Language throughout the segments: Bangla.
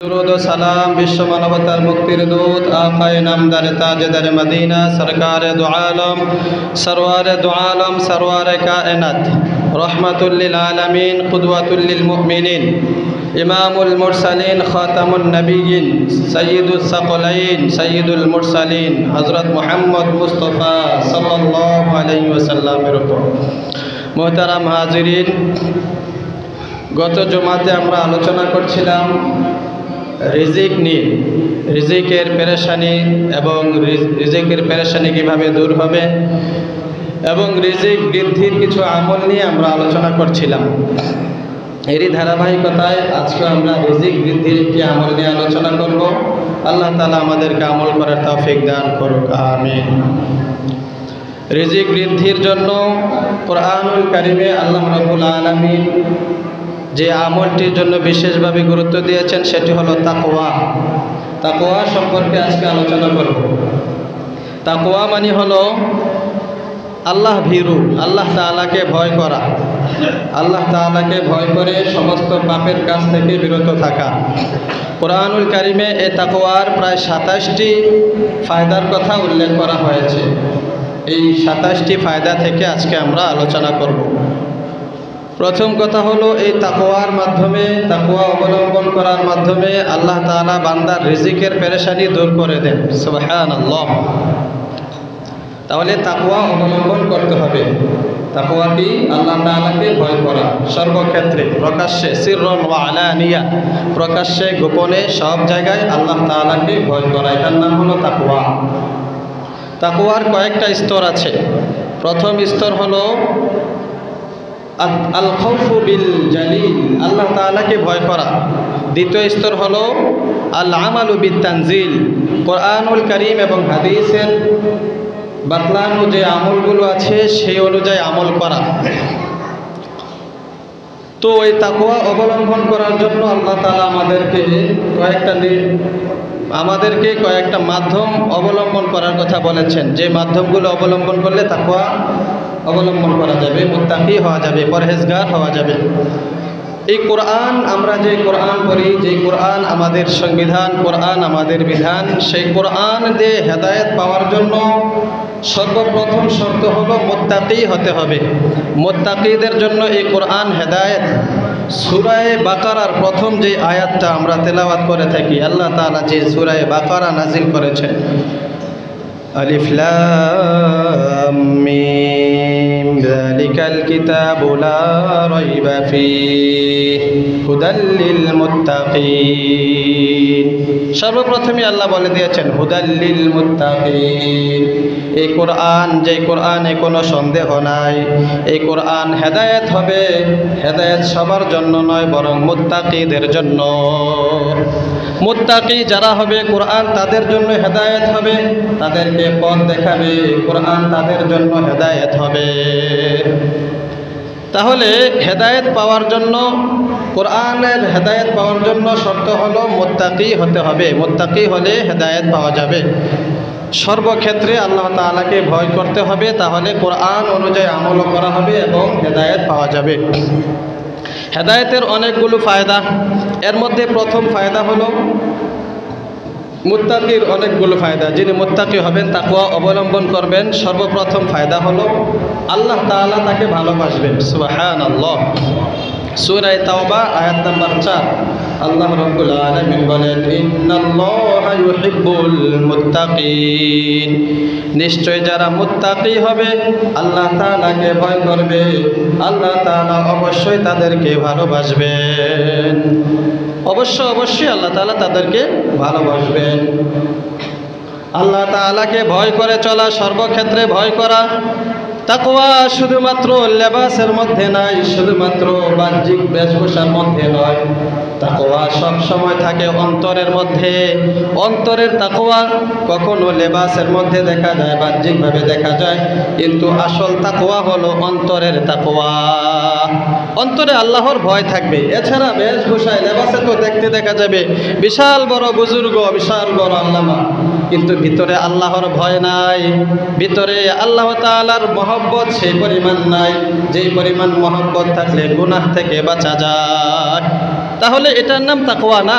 दुरूद व सलाम विश्व मानवतार मुक्तिर दूत आकाए नामदार ताजदार मदीना सरकार दो आलम सरवार कायनात रहमतुल लिल आलमीन कुदवतुल लिल मुमिनीन इमामुल मुरसलीन खातमुन नबिय्यीन सय्यिदुस सकलैन सय्यिदुल मुरसलीन हजरत मुहम्मद मुस्तफा सल्लल्लाहु अलैहि वसल्लमेर उपর मोहताराम हाजिरिन गत जुमाते आमरा आलोचना करछिलाम रिजिक निये रिजिकेर पेरेशानी एवं रिजिकेर पेरेशानी किभाबे दूर होबे एवं रिजिक बृद्धिर किछु आमल निये आमरा आलोचना करछिलाम। एरी धाराबाहिकताय आजके आमरा रिजिक बृद्धिर एकटी आमल निये आलोचना करब। आल्लाह ताआला आमादेरके आमल करार तौफिक दान करुक, आमीन। रिजिक बृद्धिर जन्य कुरआनुल कारिमे आल्लाह रब्बुल आलामीन যে আমলটির জন্য বিশেষভাবে গুরুত্ব দিয়েছেন সেটি হলো তাকওয়া। তাকওয়া সম্পর্কে আজকে আলোচনা করব। তাকওয়া মানে হলো আল্লাহ ভীরু, আল্লাহ তাআলাকে ভয় করা, আল্লাহ তাআলাকে ভয় করে সমস্ত পাপের কাজ থেকে বিরত থাকা। কুরআনুল কারিমে এই তাকওয়ার প্রায় ২৭টি ফায়দার কথা উল্লেখ করা হয়েছে। এই ২৭টি ফায়দা থেকে আজকে আমরা আলোচনা করব। प्रथम कथा हलो এই তাকওয়ার মাধ্যমে তাকওয়া অবলম্বন করার মাধ্যমে আল্লাহ তাআলা বান্দার রিজিকের পেরেশানি দূর করে দেন। সুবহানাল্লাহ। তাহলে তাকওয়া অবলম্বন করতে হবে। তাকওয়া কি? আল্লাহ তাআলাকে ভয় করা, সর্বক্ষেত্রে প্রকাশ্যে সিররন ওয়া আলানিয়া, প্রকাশ্যে গোপনে সব জায়গায় আল্লাহ তাআলাকে ভয় করা, এটার নাম হলো তাকওয়া। তাকওয়ার কয়েকটা স্তর আছে। প্রথম স্তর হলো আল খাউফু বিল জালিল, আল্লাহ তাআলাকে ভয় করা। দ্বিতীয় স্তর হলো আল আমালু বিত তানজিল, কুরআনুল কারীম এবং হাদিসের বাতলানো যে আমলগুলো আছে সেই অনুযায়ী আমল করা। তো এই তাকওয়া অবলম্বন করার জন্য আল্লাহ তাআলা আমাদেরকে কয়েকটা মাধ্যম অবলম্বন করার কথা বলেছেন, যে মাধ্যমগুলো অবলম্বন করলে তাকওয়া অবলম্বন করা যাবে, মুত্তাকি হওয়া যাবে, পরহেজগার হওয়া যাবে। এই কোরআন, আমরা যে কোরআন পড়ি, যে কোরআন আমাদের সংবিধান, কোরআন আমাদের বিধান, সেই কোরআন দিয়ে হেদায়েত পাওয়ার জন্য সর্বপ্রথম শর্ত হলো মুত্তাকি হতে হবে। মুত্তাকিদের জন্য এই কোরআন হেদায়েত। সূরা বাকারার প্রথম যে আয়াতটা আমরা তেলাওয়াত করে থাকি, আল্লাহ তাআলা যে সূরা বাকারা নাজিল করেছেন, আলিফ লাম মিম যালিকাল কিতাবু লা রাইবা ফীহি হুদাল লিল মুত্তাকিন। সর্বপ্রথমে আল্লাহ বলে দিয়েছেন হুদাল লিল মুত্তাকিন। এই কোরআন, যে কোরআনে কোনো সন্দেহ নাই, এই কোরআন হেদায়েত হবে। হেদায়েত সবার জন্য নয়, বরং মুত্তাকিদের জন্য। মুত্তাকি যারা হবে, কোরআন তাদের জন্য হেদায়েত হবে, তাদেরকে পথ দেখাবে, কোরআন তাদের জন্য হেদায়েত হবে। তাহলে হেদায়েত পাওয়ার জন্য, কোরআনের হেদায়েত পাওয়ার জন্য শর্ত হলো মুত্তাকি হতে হবে। মুত্তাকি হলে হেদায়েত পাওয়া যাবে। সর্বক্ষেত্রে আল্লাহ তাআলাকে ভয় করতে হবে, তাহলে কোরআন অনুযায়ী আমল করা হবে এবং হেদায়েত পাওয়া যাবে। হেদায়েতের অনেকগুলো ফায়দা। এর মধ্যে প্রথম ফায়দা হলো মুত্তাকির অনেকগুলো ফায়দা। যিনি মুত্তাকি হবেন, তাকওয়া অবলম্বন করবেন, সর্বপ্রথম ফায়দা হলো আল্লাহ তাআলা তাকে ভালোবাসবেন। সুবহানাল্লাহ। সূরা তাওবা আয়াত নাম্বার 4 আল্লাহ রাব্বুল আলামিন বলেন, ইন্নাল্লাহা ইউহিব্বুল মুত্তাকিন। নিশ্চয় যারা মুত্তাকি হবে, আল্লাহ তাআলাকে ভয় করবে, আল্লাহ তাআলা অবশ্যই তাদেরকে ভালোবাসবেন। অবশ্যই আল্লাহ তাআলা তাদেরকে ভালোবাসবেন। আল্লাহ তাআলাকে ভয় করে চলা, সর্বক্ষেত্রে ভয় করা। তাকওয়া শুধুমাত্র লেবাসের মধ্যে নাই, শুধুমাত্র বাহ্যিক বেশভূষার মধ্যে নয়। তাকওয়া সব সময় থাকে অন্তরের মধ্যে। অন্তরের তাকওয়া কখনো লেবাসের মধ্যে দেখা যায়, বাহ্যিকভাবে দেখা যায়, কিন্তু আসল তাকওয়া হলো অন্তরের তাকওয়া। অন্তরে আল্লাহর ভয় থাকবে। এছাড়া বেশভূষায়, লেবাসে তো দেখতে দেখা যাবে বিশাল বড় বুজুর্গ, বিশাল বড় আল্লামা, কিন্তু ভিতরে আল্লাহর ভয় নাই, ভিতরে আল্লাহ তাআলার মহব্বত সেই পরিমাণ নাই, যেই পরিমাণ মহব্বত থাকলে গুনাহ থেকে বাঁচা যায়। তাহলে এটার নাম তাকওয়া না।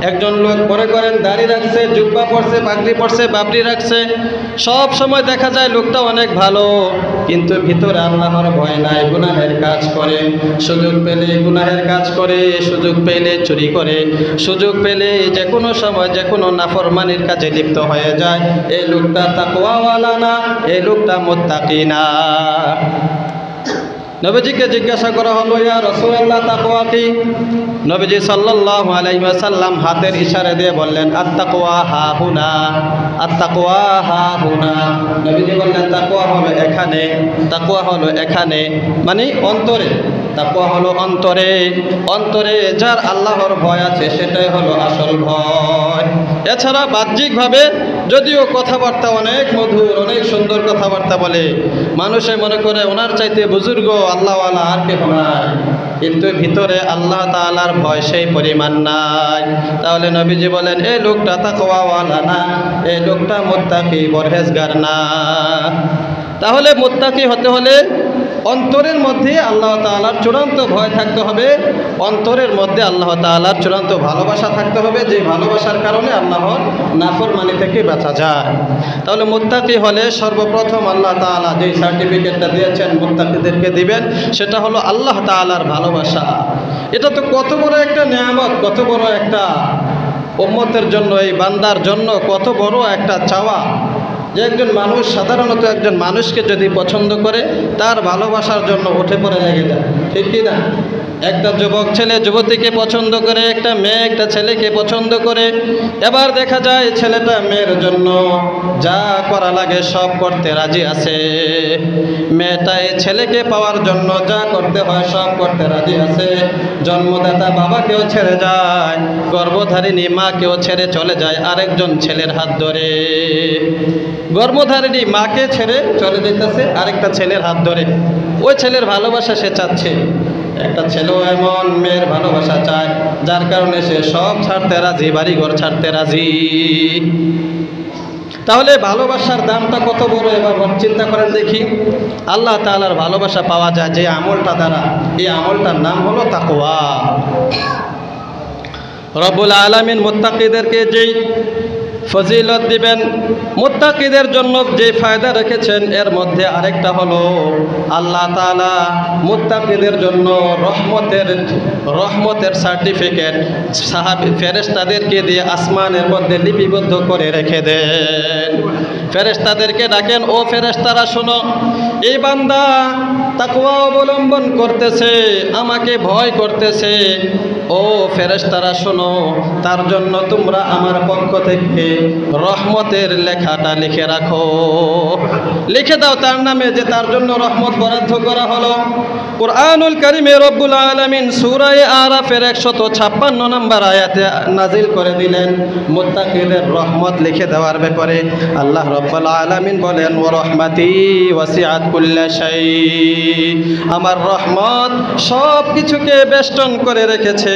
একজন লোক মনে করেন দাড়ি রাখছে, জুব্বা পরছে, পাগড়ি পরছে, বাবরি রাখছে, সব সময় দেখা যায় লোকটা অনেক ভালো, কিন্তু ভিতরে আল্লাহর ভয় নাই, গুনাহের কাজ করে, সুযোগ পেলে গুনাহের কাজ করে, সুযোগ পেলে চুরি করে, সুযোগ পেলে যে কোনো সময় যে কোনো নাফরমানির কাজে লিপ্ত হয়ে যায়, এই লোকটা তাকওয়াওয়ালা না, এই লোকটা মুত্তাকি না। নবীজিকে জিজ্ঞাসা করা হলো, ইয়া রাসূলুল্লাহ তাকওয়া কি? নবীজি সাল্লাল্লাহু আলাইহি ওয়াসাল্লাম হাতের ইশারা দিয়ে বললেন, আত-তাকওয়া হাহুনা, আত-তাকওয়া হাহুনা। নবীজি বললেন তাকওয়া হলো এখানে, তাকওয়া হলো এখানে, মানে অন্তরে। তাকওয়া হলো অন্তরে, অন্তরে যার আল্লাহর ভয় আছে সেটাই হলো আসল ভয়। এছাড়া বাহ্যিকভাবে যদিও কথাবার্তা অনেক মধুর, অনেক সুন্দর কথাবার্তা বলে, মানুষে মনে করে ওনার চাইতে বুজুর্গ আল্লাহওয়ালা আর কেউ নাই, কিন্তু ভিতরে আল্লাহ তাআলার ভয় সেই পরিমাণ নাই। তাহলে নবীজি বলেন এই লোকটা তাকওয়াওয়ালা না, এই লোকটা মুত্তাকি পরহেজগার না। তাহলে মুত্তাকি হতে হলে অন্তরের মধ্যে আল্লাহ তাআলার চূড়ান্ত ভয় থাকতে হবে, অন্তরের মধ্যে আল্লাহ তাআলার চূড়ান্ত ভালোবাসা থাকতে হবে, যে ভালোবাসার কারণে আল্লাহর নাফরমানি থেকে বাঁচা যায়। তাহলে মুত্তাকি হলে সর্বপ্রথম আল্লাহ তাআলা যে সার্টিফিকেটটা দিয়েছেন মুত্তাকিদেরকে দিবেন, সেটা হলো আল্লাহ তাআলার ভালোবাসা। এটা তো কত বড় একটা নিয়ামত, কত বড় একটা উম্মতের জন্য, এই বান্দার জন্য কত বড় একটা চাওয়া, যে একজন মানুষ সাধারণত একজন মানুষকে যদি পছন্দ করে তার ভালোবাসার জন্য উঠে পড়ে লেগে যায়, ঠিক কি না? একটা যুবক ছেলে যুবতীকে পছন্দ করে, একটা মেয়ে একটা ছেলেকে পছন্দ করে, এবার দেখা যায় ছেলেটা মেয়ের জন্য যা করা লাগে সব করতে রাজি আছে, মেয়েটা এই ছেলেকে পাওয়ার জন্য যা করতে হয় সব করতে রাজি আছে। জন্মদাতা বাবাকেও ছেড়ে যায়, গর্ভধারিণী মাকেও ছেড়ে চলে যায় আরেকজন ছেলের হাত ধরে, গর্ভধারিণী মাকে ছেড়ে চলে যেতেছে আরেকটা ছেলের হাত ধরে। ওই ছেলের ভালোবাসা সে চাচ্ছে, একটা ছেলেও এমন মেয়ের ভালোবাসা চায়, যার কারণে সে সব ছাড়তে রাজি, বাড়িঘর ছাড়তে রাজি। তাহলে ভালোবাসার দামটা কত বড় এবার চিন্তা করেন দেখি। আল্লাহ তাআলার ভালোবাসা পাওয়া যায় যে আমলটা দ্বারা, এই আমলটার নাম হলো তাকওয়া। রব্বুল আলামিন মুত্তাকিদেরকে যেই ফজিলত দিবেন, মুত্তাকিদের জন্য যে ফায়দা রেখেছেন, এর মধ্যে আরেকটা হলো আল্লাহ তাআলা মুত্তাকিদের জন্য রহমতের সার্টিফিকেট সাহাবী ফেরেশতাদেরকে দিয়ে আসমানের মধ্যে লিপিবদ্ধ করে রেখে দেন। ফেরেশতাদেরকে ডাকেন, ও ফেরেশতারা শোনো, এই বান্দা তাকওয়া অবলম্বন করতেছে, আমাকে ভয় করতেছে, ও ফেরেশতারা শোনো, তার জন্য তোমরা আমার পক্ষ থেকে রহমতের লেখাটা লিখে রাখো, লিখে দাও তার নামে, যে তার জন্য রহমত বরাদ্দ করা হলো। কুরআনুল কারীমে রব্বুল আলামিন সূরা আরাফের 156 নম্বর আয়াতে নাজিল করে দিলেন মুত্তাকিদের রহমত লিখে দেওয়ার ব্যাপারে। আল্লাহ রব্বুল আলামিন বলেন, ওয়া রাহমাতি ওয়াসিআত কুল্লা শাই, আমার রহমত সব কিছুকে বেষ্টন করে রেখেছে,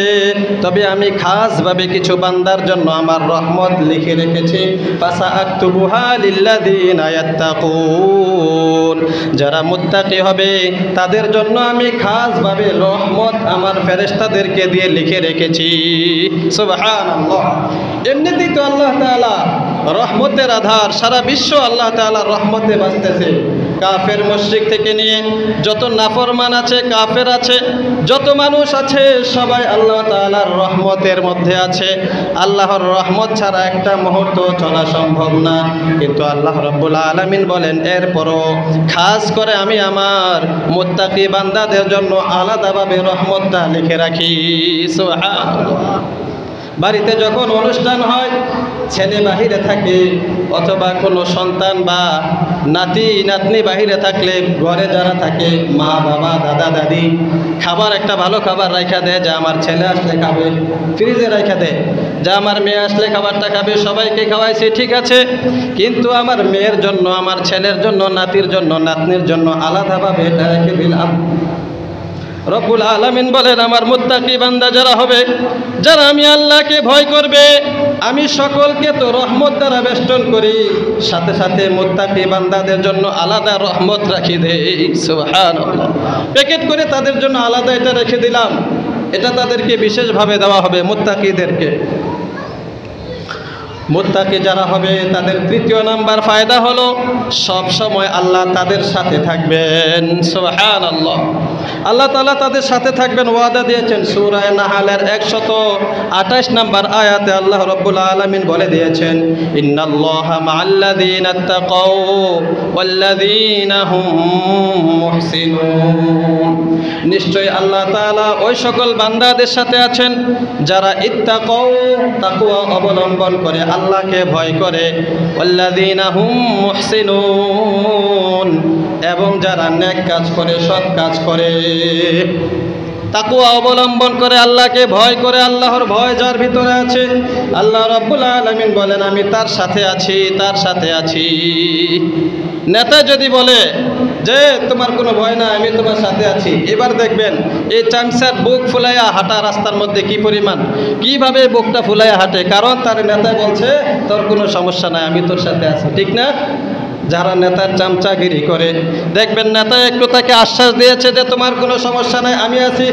তবে আমি খাসভাবে কিছু বান্দার জন্য আমার রহমত লিখে রেখেছি। ফাসাআকতুবুহা লিল্লাযিনা ইয়াত্তাকুন, যারা মুত্তাকি হবে তাদের জন্য আমি খাসভাবে রহমত আমার ফেরেশতাদেরকে দিয়ে লিখে রেখেছি। সুবহানাল্লাহ। এমনিতেই তো আল্লাহ তাআলা রহমতের আধার, সারা বিশ্ব আল্লাহ তাআলার রহমতে বাঁচতেছে। কাফের মুশরিক থেকে নিয়ে যত নাফরমান আছে, কাফের আছে, যত মানুষ আছে, সবাই আল্লাহ তাআলার রহমতের মধ্যে আছে। আল্লাহর রহমত ছাড়া একটা মুহূর্ত চলা সম্ভব না। কিন্তু আল্লাহ রাব্বুল আলামিন বলেন, এরপরও খাস করে আমি আমার মুত্তাকি বান্দাদের জন্য আলাদাভাবে রহমতটা লিখে রাখি। সুবহানাল্লাহ। বাড়িতে যখন অনুষ্ঠান হয়, ছেলে বাহিরে থাকে অথবা কোনো সন্তান বা নাতি নাতনি বাহিরে থাকলে ঘরে যারা থাকে, মা বাবা দাদা দাদি, খাবার একটা ভালো খাবার রাখা দেয়, যা আমার ছেলে আসলে খাবে, ফ্রিজে রাখা দেয়, যা আমার মেয়ে আসলে খাবারটা খাবে, সবাইকে খাওয়াইছে ঠিক আছে, কিন্তু আমার মেয়ের জন্য, আমার ছেলের জন্য, নাতির জন্য, নাতনির জন্য আলাদাভাবে এটা রেখে দিলাম। রব্বুল আলামিন বলেন, আমার মুত্তাকি বান্দা যারা হবে, যারা আমি আল্লাহকে ভয় করবে, আমি সকলকে তো রহমত দ্বারা বেষ্টন করি, সাথে সাথে মুত্তাকি বান্দাদের জন্য আলাদা রহমত রাখি দেই। সুবহানাল্লাহ। প্যাকেট করে তাদের জন্য আলাদা এটা রেখে দিলাম, এটা তাদেরকে বিশেষভাবে দেওয়া হবে মুত্তাকিদেরকে। মুত্তাকি যারা হবে তাদের তৃতীয় নাম্বার ফায়দা হলো সব সময় আল্লাহ তাদের সাথে থাকবেন। সুবহানাল্লাহ। আল্লাহ তাআলা তাদের সাথে থাকবেন, ওয়াদা দিয়েছেন। সূরা নাহলের 128 নাম্বার আয়াতে আল্লাহ রাব্বুল আলামিন বলে দিয়েছেন, ইন্নাল্লাহা মাআল্লাযীনা তাকাও ওয়াল্লাযীনা হুম মুহসিনুন। নিশ্চয়ই আল্লাহ তাআলা ওই সকল বান্দাদের সাথে আছেন যারা ইত্তাকাও তাকওয়া অবলম্বন করে, আল্লাহকে ভয় করে, ওয়াল্লাযীনা হুম মুহসিনুন, এবং যারা নেক কাজ করে, সৎ কাজ করে। তাকওয়া অবলম্বন করে, আল্লাহকে ভয় করে, আল্লাহর ভয় যার ভিতরে আছে, আল্লাহ রাব্বুল আলামিন বলেন আমি তার সাথে আছি, তার সাথে আছি। নেতা যদি বলে যে তোমার কোনো ভয় না, আমি তোমার সাথে আছি, এবার দেখবেন এই চামচার বুক ফুলাইয়া হাঁটা রাস্তার মধ্যে কি পরিমাণ, কিভাবে বুকটা ফুলাইয়া হাঁটে, কারণ তার নেতা বলছে তোর কোনো সমস্যা নাই, আমি তোর সাথে আছি। ঠিক না? যারা নেতার চামচাগিরি করে, দেখবেন নেতা একটু তাকে আশ্বাস দিয়েছে যে তোমার কোনো সমস্যা নাই, আমি আছি,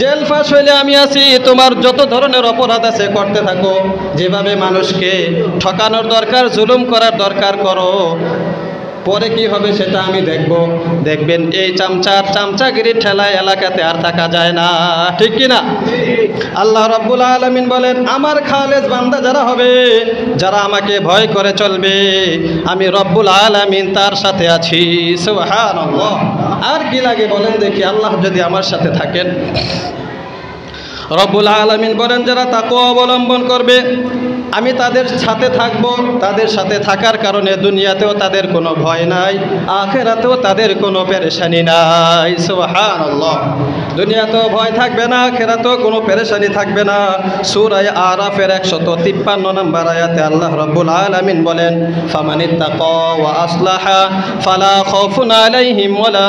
জেল ফাঁস হইলে আমি আছি, তোমার যত ধরনের অপরাধ আছে করতে থাকো, যেভাবে মানুষকে ঠকানোর দরকার, জুলুম করার দরকার করো, পরে কি হবে সেটা আমি দেখব। দেখবেন এই চামচাগিরির ঠেলায় এলাকাতে আর থাকা যায় না। ঠিক কি না? আল্লাহ রাব্বুল আলামিন বলেন আমার খালেস বান্দা যারা হবে, যারা আমাকে ভয় করে চলবে, আমি রব্বুল আলামিন তার সাথে আছি। সুবহানাল্লাহ। আর কি লাগে বলেন দেখি, আল্লাহ যদি আমার সাথে থাকেন। রব্বুল আলামিন বলেন যারা তাকওয়া অবলম্বন করবে আমি তাদের সাথে থাকব। তাদের সাথে থাকার কারণে দুনিয়াতেও তাদের কোনো ভয় নাই, আখিরাতেও তাদের কোনো পেরেশানি নাই। সুবহানাল্লাহ। দুনিয়াতেও ভয় থাকবে না, আখিরাতেও কোনো পেরেশানি থাকবে না। সূরা আরাফের 153 নম্বর আয়াতে আল্লাহ রাব্বুল আলামিন বলেন ফামানিত্তাকা ওয়া আসলাহা ফালা খাউফুন আলাইহিম ওয়ালা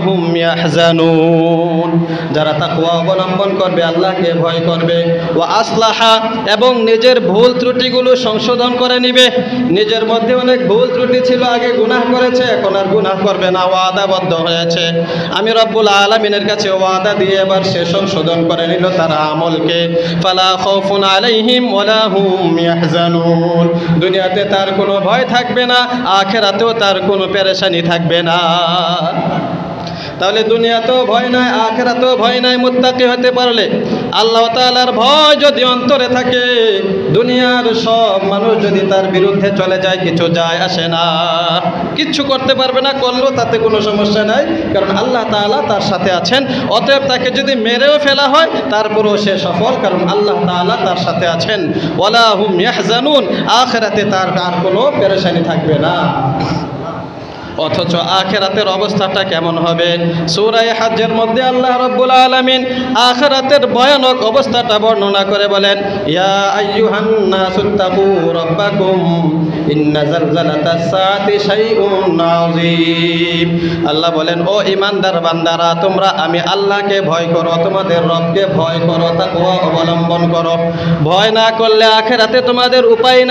হুম ইয়াহজানুন। যারা তাকওয়া অবলম্বন করবে, আল্লাহকে ভয় করবে, ওয়া আসলাহা, এবং নিজের ভুল ত্রুটিগুলো সংশোধন করে নিবে। নিজের মধ্যে অনেক ভুল ত্রুটি ছিল, আগে গুনাহ করেছে, এখন আর গুনাহ করবে না, ওয়াদাবদ্ধ হয়েছে। আমি রব্বুল আলামিনের কাছে ওয়াদা দিয়ে এবার সে সংশোধন করে নিল তার আমলকে। ফালা খাউফুন আলাইহিম ওয়ালা হুম ইয়াহজানুন। দুনিয়াতে তার কোনো ভয় থাকবে না, আখিরাতেও তার কোনো পেরেশানি থাকবে না। তাহলে দুনিয়াতেও ভয় নাই, আখিরাতেও ভয় নাই। মুত্তাকি হতে পারলে, আল্লাহ তাআলার ভয় যদি অন্তরে থাকে, দুনিয়ার সব মানুষ যদি তার বিরুদ্ধে চলে যায়, কিছু যায় আসে না, কিচ্ছু করতে পারবে না, করলেও তাতে কোনো সমস্যা নাই, কারণ আল্লাহ তাআলা তার সাথে আছেন। অতএব তাকে যদি মেরেও ফেলা হয় তারপরেও সে সফল, কারণ আল্লাহ তাআলা তার সাথে আছেন। ওয়ালা হুম ইয়াহজানুন, আখিরাতে তার আর কোনো পেরেশানি থাকবে না। অথচ আখিরাতের অবস্থাটা কেমন হবে? সূরা হজ্জের মধ্যে আল্লাহ রাব্বুল আলামিন আখিরাতের ভয়ানক অবস্থাটা বর্ণনা করে বলেন, ইয়া আইয়ুহান নাসুত্তাকু রাব্বাকুম ইন্না জালজালাতাস সাআতি শাইউন আযীম। আল্লাহ বলেন ও ঈমানদার বান্দারা, তোমরা আমি আল্লাহকে ভয় করো, তোমাদের রবকে ভয় করো, তাকওয়া অবলম্বন করো। ভয় না করলে আখিরাতে তোমাদের উপায়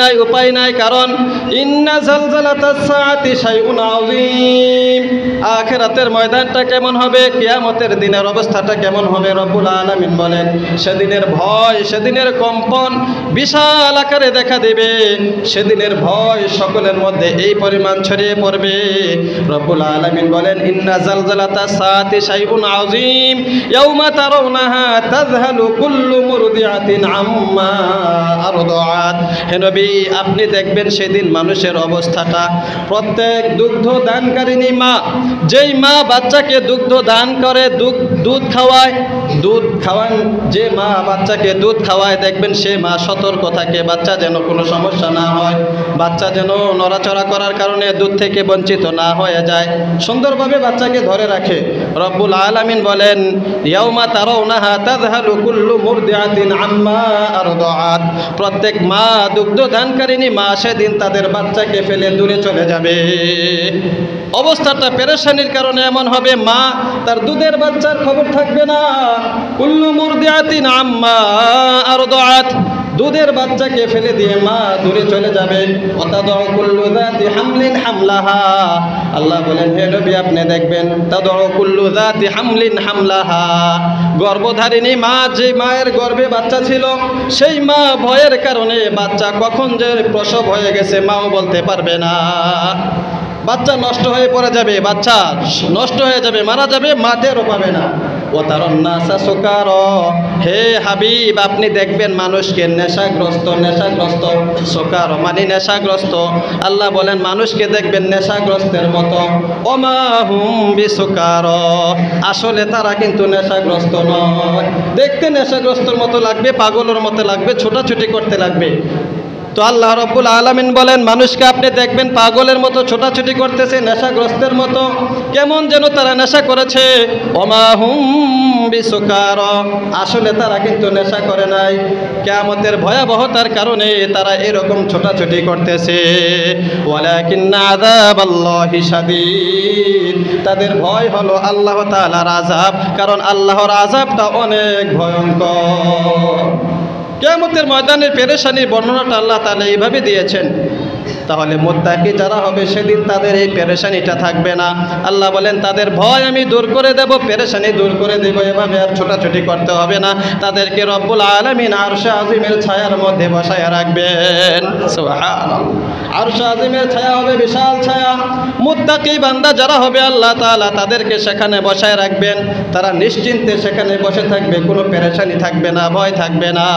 নাই, কারণ ইন্না জালজালাতাস সাআতি শাইউন আযীম। আখিরাতের ময়দানটা কেমন হবে, কিয়ামতের দিনের অবস্থাটা কেমন হবে, রব্বুল আলামিন বলেন সেদিনের ভয়, সেদিনের কম্পন বিশাল আকারে দেখা দেবে। সেদিনের ভয় সকলের মধ্যে এই পরিমাণ ছড়িয়ে পড়বে। রব্বুল আলামিন বলেন ইন্না জালজালাতাস সাআতি শাইউন আযীম ইয়াউমা তারাউনাহা তাযহালু কুল্লু মুরদিআতিন আম্মা আরদাআত। হে নবী, আপনি দেখবেন সেদিন মানুষের অবস্থাটা, প্রত্যেক দুগ্ধ দানকারিনী মা, যেই মা বাচ্চাকে দুগ্ধ দান করে, দুধ খাওয়ায়, যে মা বাচ্চাকে দুধ খাওয়ায়, দেখবেন সে মা সতর্ক থাকে বাচ্চা যেন কোনো সমস্যা না হয়, বাচ্চা যেন নড়াচড়া করার কারণে দুধ থেকে বঞ্চিত না হয়ে যায়, সুন্দরভাবে বাচ্চাকে ধরে রাখে। রব্বুল আলামিন বলেন ইয়াউমা তারাউনাহা তাযহালু কুল্লু মুরদিআতিন আম্মা আরদাআত। প্রত্যেক মা, দুগ্ধ দানকারিনী মা সেদিন তাদের বাচ্চাকে ফেলে দূরে চলে যাবে। অবস্থাটা পেরেশানির কারণে এমন হবে, মা তার দুধের বাচ্চার খবর থাকবে না। কুল্লু মুরদিআতিন আম্মা আরদাআত। দুধের বাচ্চাকে ফেলে দিয়ে মা দূরে চলে যাবে। ওয়াতাদউ কুল্লু যাতি হামলিন হামলাহা, আল্লাহ বলেন হে নবী আপনি দেখবেন তাদউ কুল্লু যাতি হামলিন হামলাহা, গর্ভধারিণী মা, যে মায়ের গর্ভে বাচ্চা ছিল, সেই মা ভয়ের কারণে বাচ্চা কখন যে প্রসব হয়ে গেছে মাও বলতে পারবে না। বাচ্চা নষ্ট হয়ে পড়ে যাবে, বাচ্চা নষ্ট হয়ে যাবে, মারা যাবে, মা টেরও পাবে না। ও তারন নাসা সুকার, হে হাবিব আপনি দেখবেন মানুষকে নেশাগ্রস্ত, নেশাগ্রস্ত, সুকার মানে নেশাগ্রস্ত। আল্লাহ বলেন মানুষকে দেখবেন নেশাগ্রস্তের মতো। ওমা হুম বিসুকার, আসলে তারা কিন্তু নেশাগ্রস্ত নয়। দেখতে নেশাগ্রস্তর মতো লাগবে, পাগলের মতো লাগবে, ছোটাছুটি করতে লাগবে। তো আল্লাহ রব্বুল আলামিন বলেন মানুষকে আপনি দেখবেন পাগলের মতো ছোটাছুটি করতেছে, নেশাগ্রস্তের মতো, কেমন যেন তারা নেশা করেছে। ওমা হুম বিসুকার, আসলে তারা কিন্তু নেশা করে নাই। কিয়ামতের ভয়াবহতার কারণে তারা এরকম ছোটাছুটি করতেছে। ওয়ালাকিন্না আযাবাল্লাহি শাদীদ, তাদের ভয় হলো আল্লাহ তাআলার আযাব, কারণ আল্লাহর আযাবটা অনেক ভয়ঙ্কর। কিয়ামতের ময়দানের পেরেশানির বর্ণনাটা আল্লাহ তাআলা এইভাবে দিয়েছেন। তাহলে মুত্তাকি যারা হবে সেদিন তাদের এই পেরেশানিটা থাকবে না। আল্লাহ বলেন তাদের ভয় আমি দূর করে দেব, পেরেশানি দূর করে দেব, এভাবে আর ছোটাছুটি করতে হবে না। তাদেরকে রব্বুল আলামিন আরশে আজিমের ছায়ার মধ্যে বসায় রাখবেন। সুবহানাল্লাহ, আরশে আজিমের ছায়া হবে বিশাল ছায়া। মুত্তাকি বান্দা যারা হবে আল্লাহ তাআলা তাদেরকে সেখানে বসায় রাখবেন। তারা নিশ্চিন্তে সেখানে বসে থাকবে, কোনো পেরেশানি থাকবে না, ভয় থাকবে না।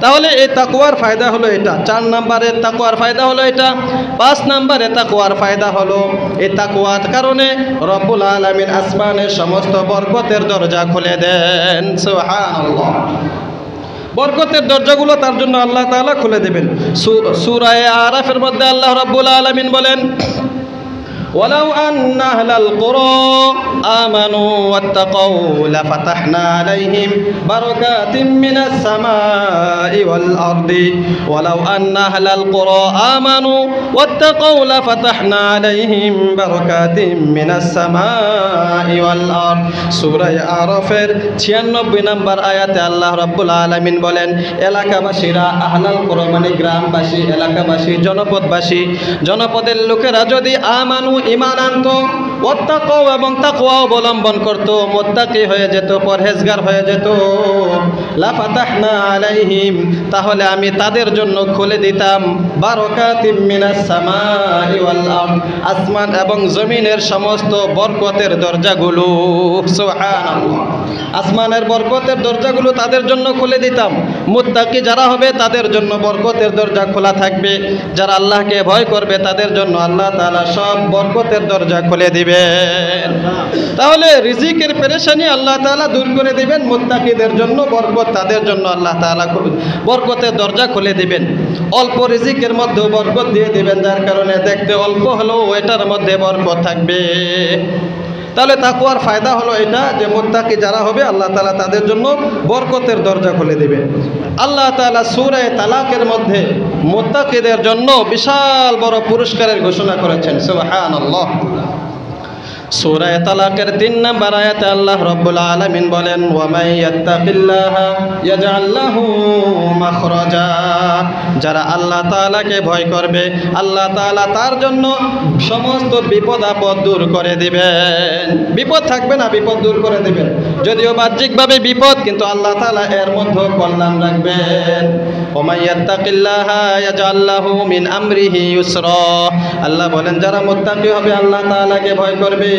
তাহলে এই তাকওয়ার ফায়দা হলো এটা। 4 নম্বরের তাকওয়ার ফায়দা হলো এটা। 5 নম্বরে তাকওয়ার ফায়দা হলো এই তাকওয়ার কারণে রব্বুল আলামিন আসমানের সমস্ত বরকতের দরজা খুলে দেন। সুবহানাল্লাহ, বরকতের দরজাগুলো তার জন্য আল্লাহ তাআলা খুলে দেবেন। সূরা আরাফের মধ্যে আল্লাহ রব্বুল আলামিন বলেন ওয়ালাউ আন্না আহলাল কুরা আমানু ওয়াত্তাকাউ লাফাতাহনা আলাইহিম বারাকাতিম মিনাস সামাই ওয়াল আরদি ওয়ালাউ আন্না আহলাল কুরা আমানু ওয়াত্তাকাউ লাফাতাহনা আলাইহিম বারাকাতিম মিনাস সামাই ওয়াল আরদ। সূরা আরাফের 96 নম্বর আয়াতে আল্লাহ রাব্বুল আলামিন বলেন এলাকাবাসীরা, আহলাল কুরা মানে গ্রামবাসী, এলাকাবাসী, জনপদবাসী, জনপদের লোকেরা যদি আমানু ঈমান আনতো, ওয়াত্তাকাউ এবং তাকওয়া অবলম্বন করত, মুত্তাকি হয়ে যেত, পরহেজগার হয়ে যেত, লাফাতাহনা আলাইহিম তাহলে আমি তাদের জন্য খুলে দিতাম বারাকাতিম মিনাস সামাই ওয়াল আরদ, আসমান এবং জমিনের সমস্ত বরকতের দরজাগুলো। সুবহানাল্লাহ, আসমানের বরকতের দরজাগুলো তাদের জন্য খুলে দিতাম। মুত্তাকি যারা হবে তাদের জন্য বরকতের দরজা খোলা থাকবে। যারা আল্লাহকে ভয় করবে তাদের জন্য আল্লাহ তাআলা সব বরকতের দরজা খুলে দিবেন। তাহলে রিজিকের পেরেশানি আল্লাহ তাআলা দূর করে দিবেন। মুত্তাকিদের জন্য বরকত, তাদের জন্য আল্লাহ তাআলা বরকতের দরজা খুলে দিবেন। অল্প রিজিকের মধ্যে বরকত দিয়ে দিবেন, যার কারণে দেখতে অল্প হলেও এটার মধ্যে বরকত থাকবে। তাহলে তাকওয়ার ফায়দা হলো এটা যে মুত্তাকি যারা হবে আল্লাহ তাআলা তাদের জন্য বরকতের দরজা খুলে দিবে। আল্লাহ তাআলা সূরা তালাকের মধ্যে মুত্তাকিদের জন্য বিশাল বড় পুরস্কারের ঘোষণা করেছেন। সুবহানাল্লাহ, সূরা তালাকের 3 নম্বর আয়াতে আল্লাহ রাব্বুল আলামিন বলেন ওয়া মান ইয়াত্তাকিল্লাহা ইয়াজআল লাহু মাখরাজা, যারা আল্লাহ তাআলাকে ভয় করবে আল্লাহ তাআলা তার জন্য সমস্ত বিপদ আপদ দূর করে দিবেন। বিপদ থাকবে না, বিপদ দূর করে দিবেন। যদিও বাহ্যিকভাবে বিপদ, কিন্তু আল্লাহ তাআলা এর মধ্যে কল্যাণ রাখবেন। ওয়া মান ইয়াত্তাকিল্লাহা ইয়াজআল লাহু মিন আমরিহি ইউসরা, আল্লাহ বলেন যারা মুত্তাকি হবে আল্লাহ তাআলাকে ভয় করবে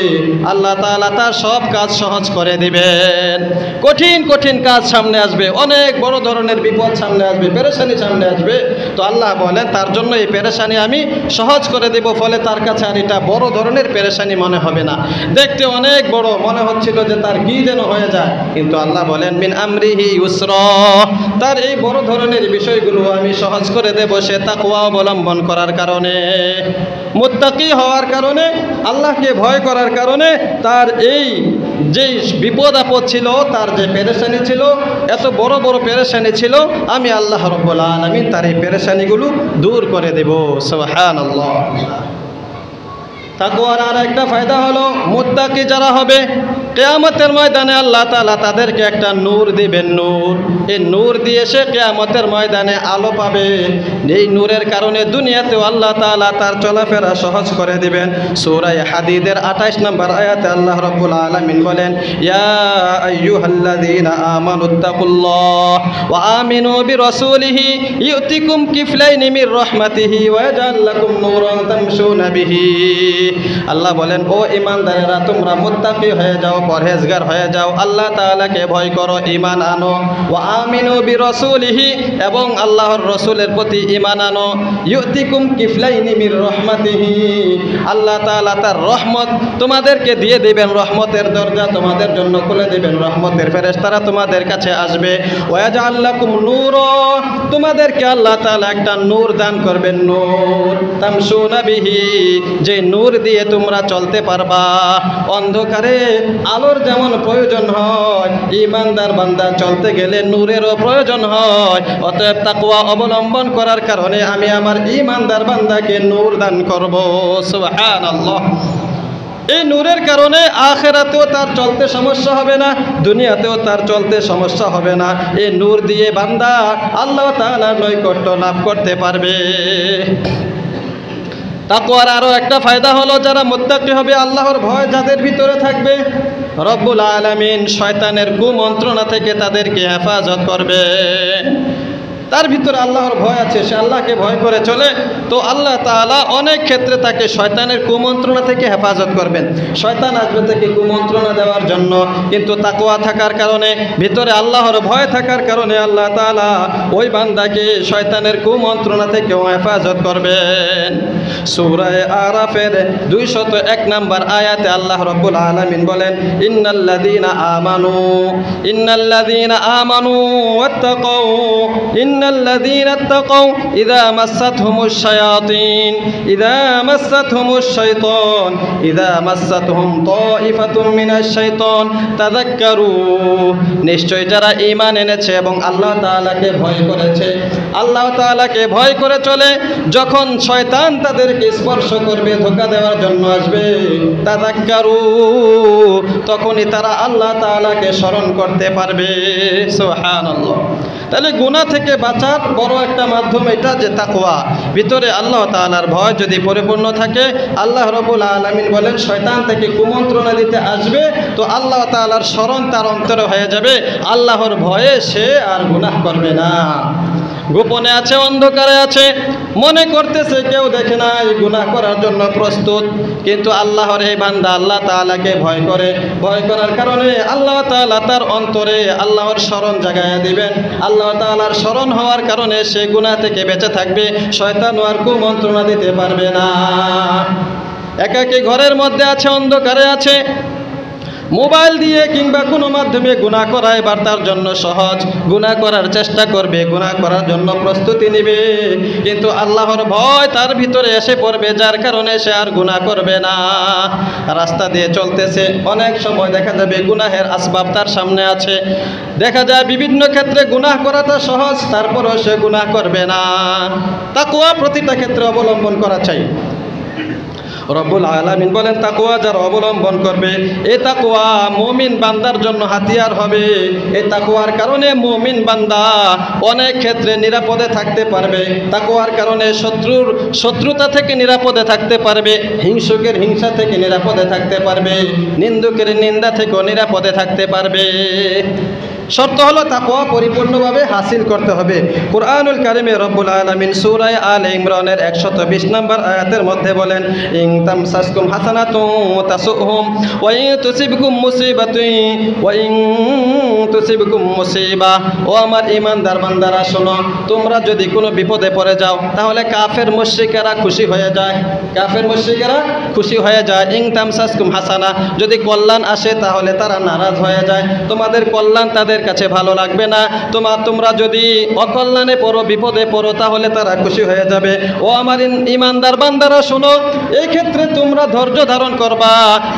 আল্লাহ তাআলা তার সব কাজ সহজ করে দিবেন। কঠিন কঠিন কাজ সামনে আসবে, অনেক বড় ধরনের বিপদ সামনে আসবে, পেরেশানি সামনে আসবে, তো আল্লাহ বলেন তার জন্য এই পেরেশানি আমি সহজ করে দেব। ফলে তার কাছে আর এটা বড় ধরনের পেরেশানি মনে হবে না। দেখতে অনেক বড় মনে হচ্ছিল যে তার কি যেন হয়ে যায়, কিন্তু আল্লাহ বলেন মিন আমরিহি ইউসরা, তার এই বড় ধরনের বিষয়গুলো আমি সহজ করে দেব সে তাকওয়া অবলম্বন করার কারণে, মুত্তাকি হওয়ার কারণে, আল্লাহকে ভয় করার কারণে। তার এই যে বিপদ আপদ ছিল, তার যে পেরেশানি ছিল, এত বড় বড় পেরেশানি ছিল, আমি আল্লাহ রাব্বুল আলামিন তার এই পেরেশানিগুলো দূর করে দেব। সুবহানাল্লাহ। তাকওয়ার আর একটা ফায়দা হলো মুত্তাকি যারা হবে কিয়ামতের ময়দানে আল্লাহ তাআলা তাদেরকে একটা নূর দিবেন, নূর। এই নূর দিয়ে সে কিয়ামতের ময়দানে আলো পাবে। এই নূরের কারণে দুনিয়াতেও আল্লাহ তাআলা তার চলাফেরা সহজ করে দিবেন। সূরা হাদীদের 28 নম্বর আয়াতে আল্লাহ রাব্বুল আলামিন বলেন, ইয়া আইয়ুহাল্লাযীনা আমানুত্তাকুল্লাহ ওয়া আমিনু বিরাসূলিহি ইউতিকুম কিফলাইনি মির রাহমাতিহি ওয়া ইয়াজআল লাকুম নূরান তামশুনা বিহি। আল্লাহ বলেন, ও ঈমানদারেরা, তোমরা মুত্তাকি হয়ে যাও, পরহেজগার হয়ে যাও, আল্লাহ তাআলাকে ভয় করো, ঈমান আনো। ওয়া আমিনু বিরাসূলিহি, এবং আল্লাহর রাসূলের প্রতি ঈমান আনো। ইউতিকুম কিফলাইনি মির রাহমাতিহি, আল্লাহ তাআলা তার রহমত তোমাদেরকে দিয়ে দিবেন, রহমতের দরজা তোমাদের জন্য খুলে দিবেন, রহমতের ফেরেশতারা তোমাদের কাছে আসবে। ওয়া ইয়াজআল লাকুম নূরা, তোমাদেরকে আল্লাহ তাআলা একটা নূর দান করবেন, নূর তামশুনা বিহি, যে নূর দিয়ে তোমরা চলতে পারবা। অন্ধকারে আলোর যেমন প্রয়োজন হয়, ঈমানদার বান্দা চলতে গেলে নূরেরও প্রয়োজন হয়। অতএব তাকওয়া অবলম্বন করার কারণে আমি আমার ঈমানদার বান্দাকে নূর দান করব। সুবহানাল্লাহ। এই নূরের কারণে আখিরাতেও তার চলতে সমস্যা হবে না, দুনিয়াতেও তার চলতে সমস্যা হবে না। এই নূর দিয়ে বান্দা আল্লাহ তাআলার নৈকট্য লাভ করতে পারবে। তাকওয়ার আরও একটা ফায়দা হলো, যারা মুত্তাকি হবে, আল্লাহর ভয় যাদের ভিতরে থাকবে, রব্বুল আলামিন শয়তানের কুমন্ত্রণা থেকে তাদেরকে হেফাজত করবে। তার ভিতরে আল্লাহর ভয় আছে, সে আল্লাহকে ভয় করে চলে, তো আল্লাহ তাআলা অনেক ক্ষেত্রে তাকে শয়তানের কুমন্ত্রণা থেকে হেফাজত করবেন। শয়তান আসবে তাকে কুমন্ত্রণা দেওয়ার জন্য, কিন্তু তাকওয়া থাকার কারণে, ভিতরে আল্লাহর ভয় থাকার কারণে আল্লাহ তাআলা ওই বান্দাকে শয়তানের কুমন্ত্রণা থেকেও হেফাজত করবেন। সূরা আরাফের 201 নম্বর আয়াতে আল্লাহ রাব্বুল আলামিন বলেন, ইন্নাল্লাযীনা আমানু ওয়াত্তাকাউ ইন্নাল্লাযীনা ইত্তাকাউ ইযা মাসাতহুমুশ শায়াতিন ইযা মাসাতহুমুশ শাইতান ইযা মাসাতহুম তাইফাতুম মিনাশ শাইতান তাযাক্কারু, নিশ্চয় যারা ঈমান এনেছে এবং আল্লাহ তাআলাকে ভয় করেছে, আল্লাহ তাআলাকে ভয় করে চলে, যখন শয়তান তাদেরকে স্পর্শ করবে, ধোঁকা দেওয়ার জন্য আসবে, তাযাক্কারু, তখনই তারা আল্লাহ তাআলাকে স্মরণ করতে পারবে। সুবহানাল্লাহ। তাহলে গুনাহ থেকে বাঁচার বড় একটা মাধ্যম এটা যে তাকওয়া। ভিতরে আল্লাহ তাআলার ভয় যদি পরিপূর্ণ থাকে, আল্লাহ রাব্বুল আলামিন বলেন শয়তান থেকে কুমন্ত্রণা দিতে আসবে, তো আল্লাহ তাআলার স্মরণ তার অন্তরে হয়ে যাবে, আল্লাহর ভয়ে সে আর গুনাহ করবে না। গোপনে আছে, অন্ধকারে আছে, মনে করতেছে কেউ দেখে নাই, গুনাহ করার জন্য প্রস্তুত, কিন্তু আল্লাহর এই বান্দা আল্লাহ তাআলাকে ভয় করে, ভয় করার কারণে আল্লাহ তাআলা তার অন্তরে আল্লাহর স্মরণ জাগাইয়া দিবেন। আল্লাহ তাআলার স্মরণ হওয়ার কারণে সে গুনাহ থেকে বেঁচে থাকবে, শয়তান আর কুমন্ত্রণা দিতে পারবে না। একাকী ঘরের মধ্যে আছে, অন্ধকারে আছে, মোবাইল দিয়ে কিংবা কোনো মাধ্যমে গুনাহ করা এবার তার জন্য সহজ, গুনাহ করার চেষ্টা করবে, গুনাহ করার জন্য প্রস্তুতি নেবে, কিন্তু আল্লাহর ভয় তার ভিতরে এসে পড়বে, যার কারণে সে আর গুনাহ করবে না। রাস্তা দিয়ে চলতেছে, অনেক সময় দেখা যাবে গুনাহের আসবাব তার সামনে আছে, দেখা যায় বিভিন্ন ক্ষেত্রে গুনাহ করাটা সহজ, তারপরেও সে গুনাহ করবে না। তাকওয়া প্রতিটা ক্ষেত্রে অবলম্বন করা চাই। রব্বুল আলামিন বলেন, তাকওয়া যারা অবলম্বন করবে, এই তাকওয়া মুমিন বান্দার জন্য হাতিয়ার হবে। এই তাকওয়ার কারণে মুমিন বান্দা অনেক ক্ষেত্রে নিরাপদে থাকতে পারবে, তাকওয়ার কারণে শত্রুতা থেকে নিরাপদে থাকতে পারবে, হিংসুকের হিংসা থেকে নিরাপদে থাকতে পারবে, নিন্দুকের নিন্দা থেকেও নিরাপদে থাকতে পারবে। শর্ত হলো তাকওয়া পরিপূর্ণভাবে হাসিল করতে হবে। কুরআনুল কারীমে রব্বুল আলামিন সূরা আলে ইমরানের 120 নম্বর আয়াতের মধ্যে বলেন, ইন তামসাসকুম হাসানাতুন তাসুহুম ওয়া ইন তুসিবকুম মুসিবা, ও আমার ঈমানদার বান্দারা শোনো, তোমরা যদি কোনো বিপদে পড়ে যাও, তাহলে কাফের মুশরিকেরা খুশি হয়ে যায়, কাফের মুশরিকেরা খুশি হয়ে যায়। ইন তামসাসকুম হাসানা, যদি কল্যাণ আসে তাহলে তারা নারাজ হয়ে যায়, তোমাদের কল্যাণ তাদের তাদের কাছে ভালো লাগবে না। তোমরা যদি অকল্যাণে পড়ো, বিপদে পড়ো, তাহলে তারা খুশি হয়ে যাবে। ও আমার ইমানদার বান্দারা শোনো, এই ক্ষেত্রে তোমরা ধৈর্য ধারণ করবা।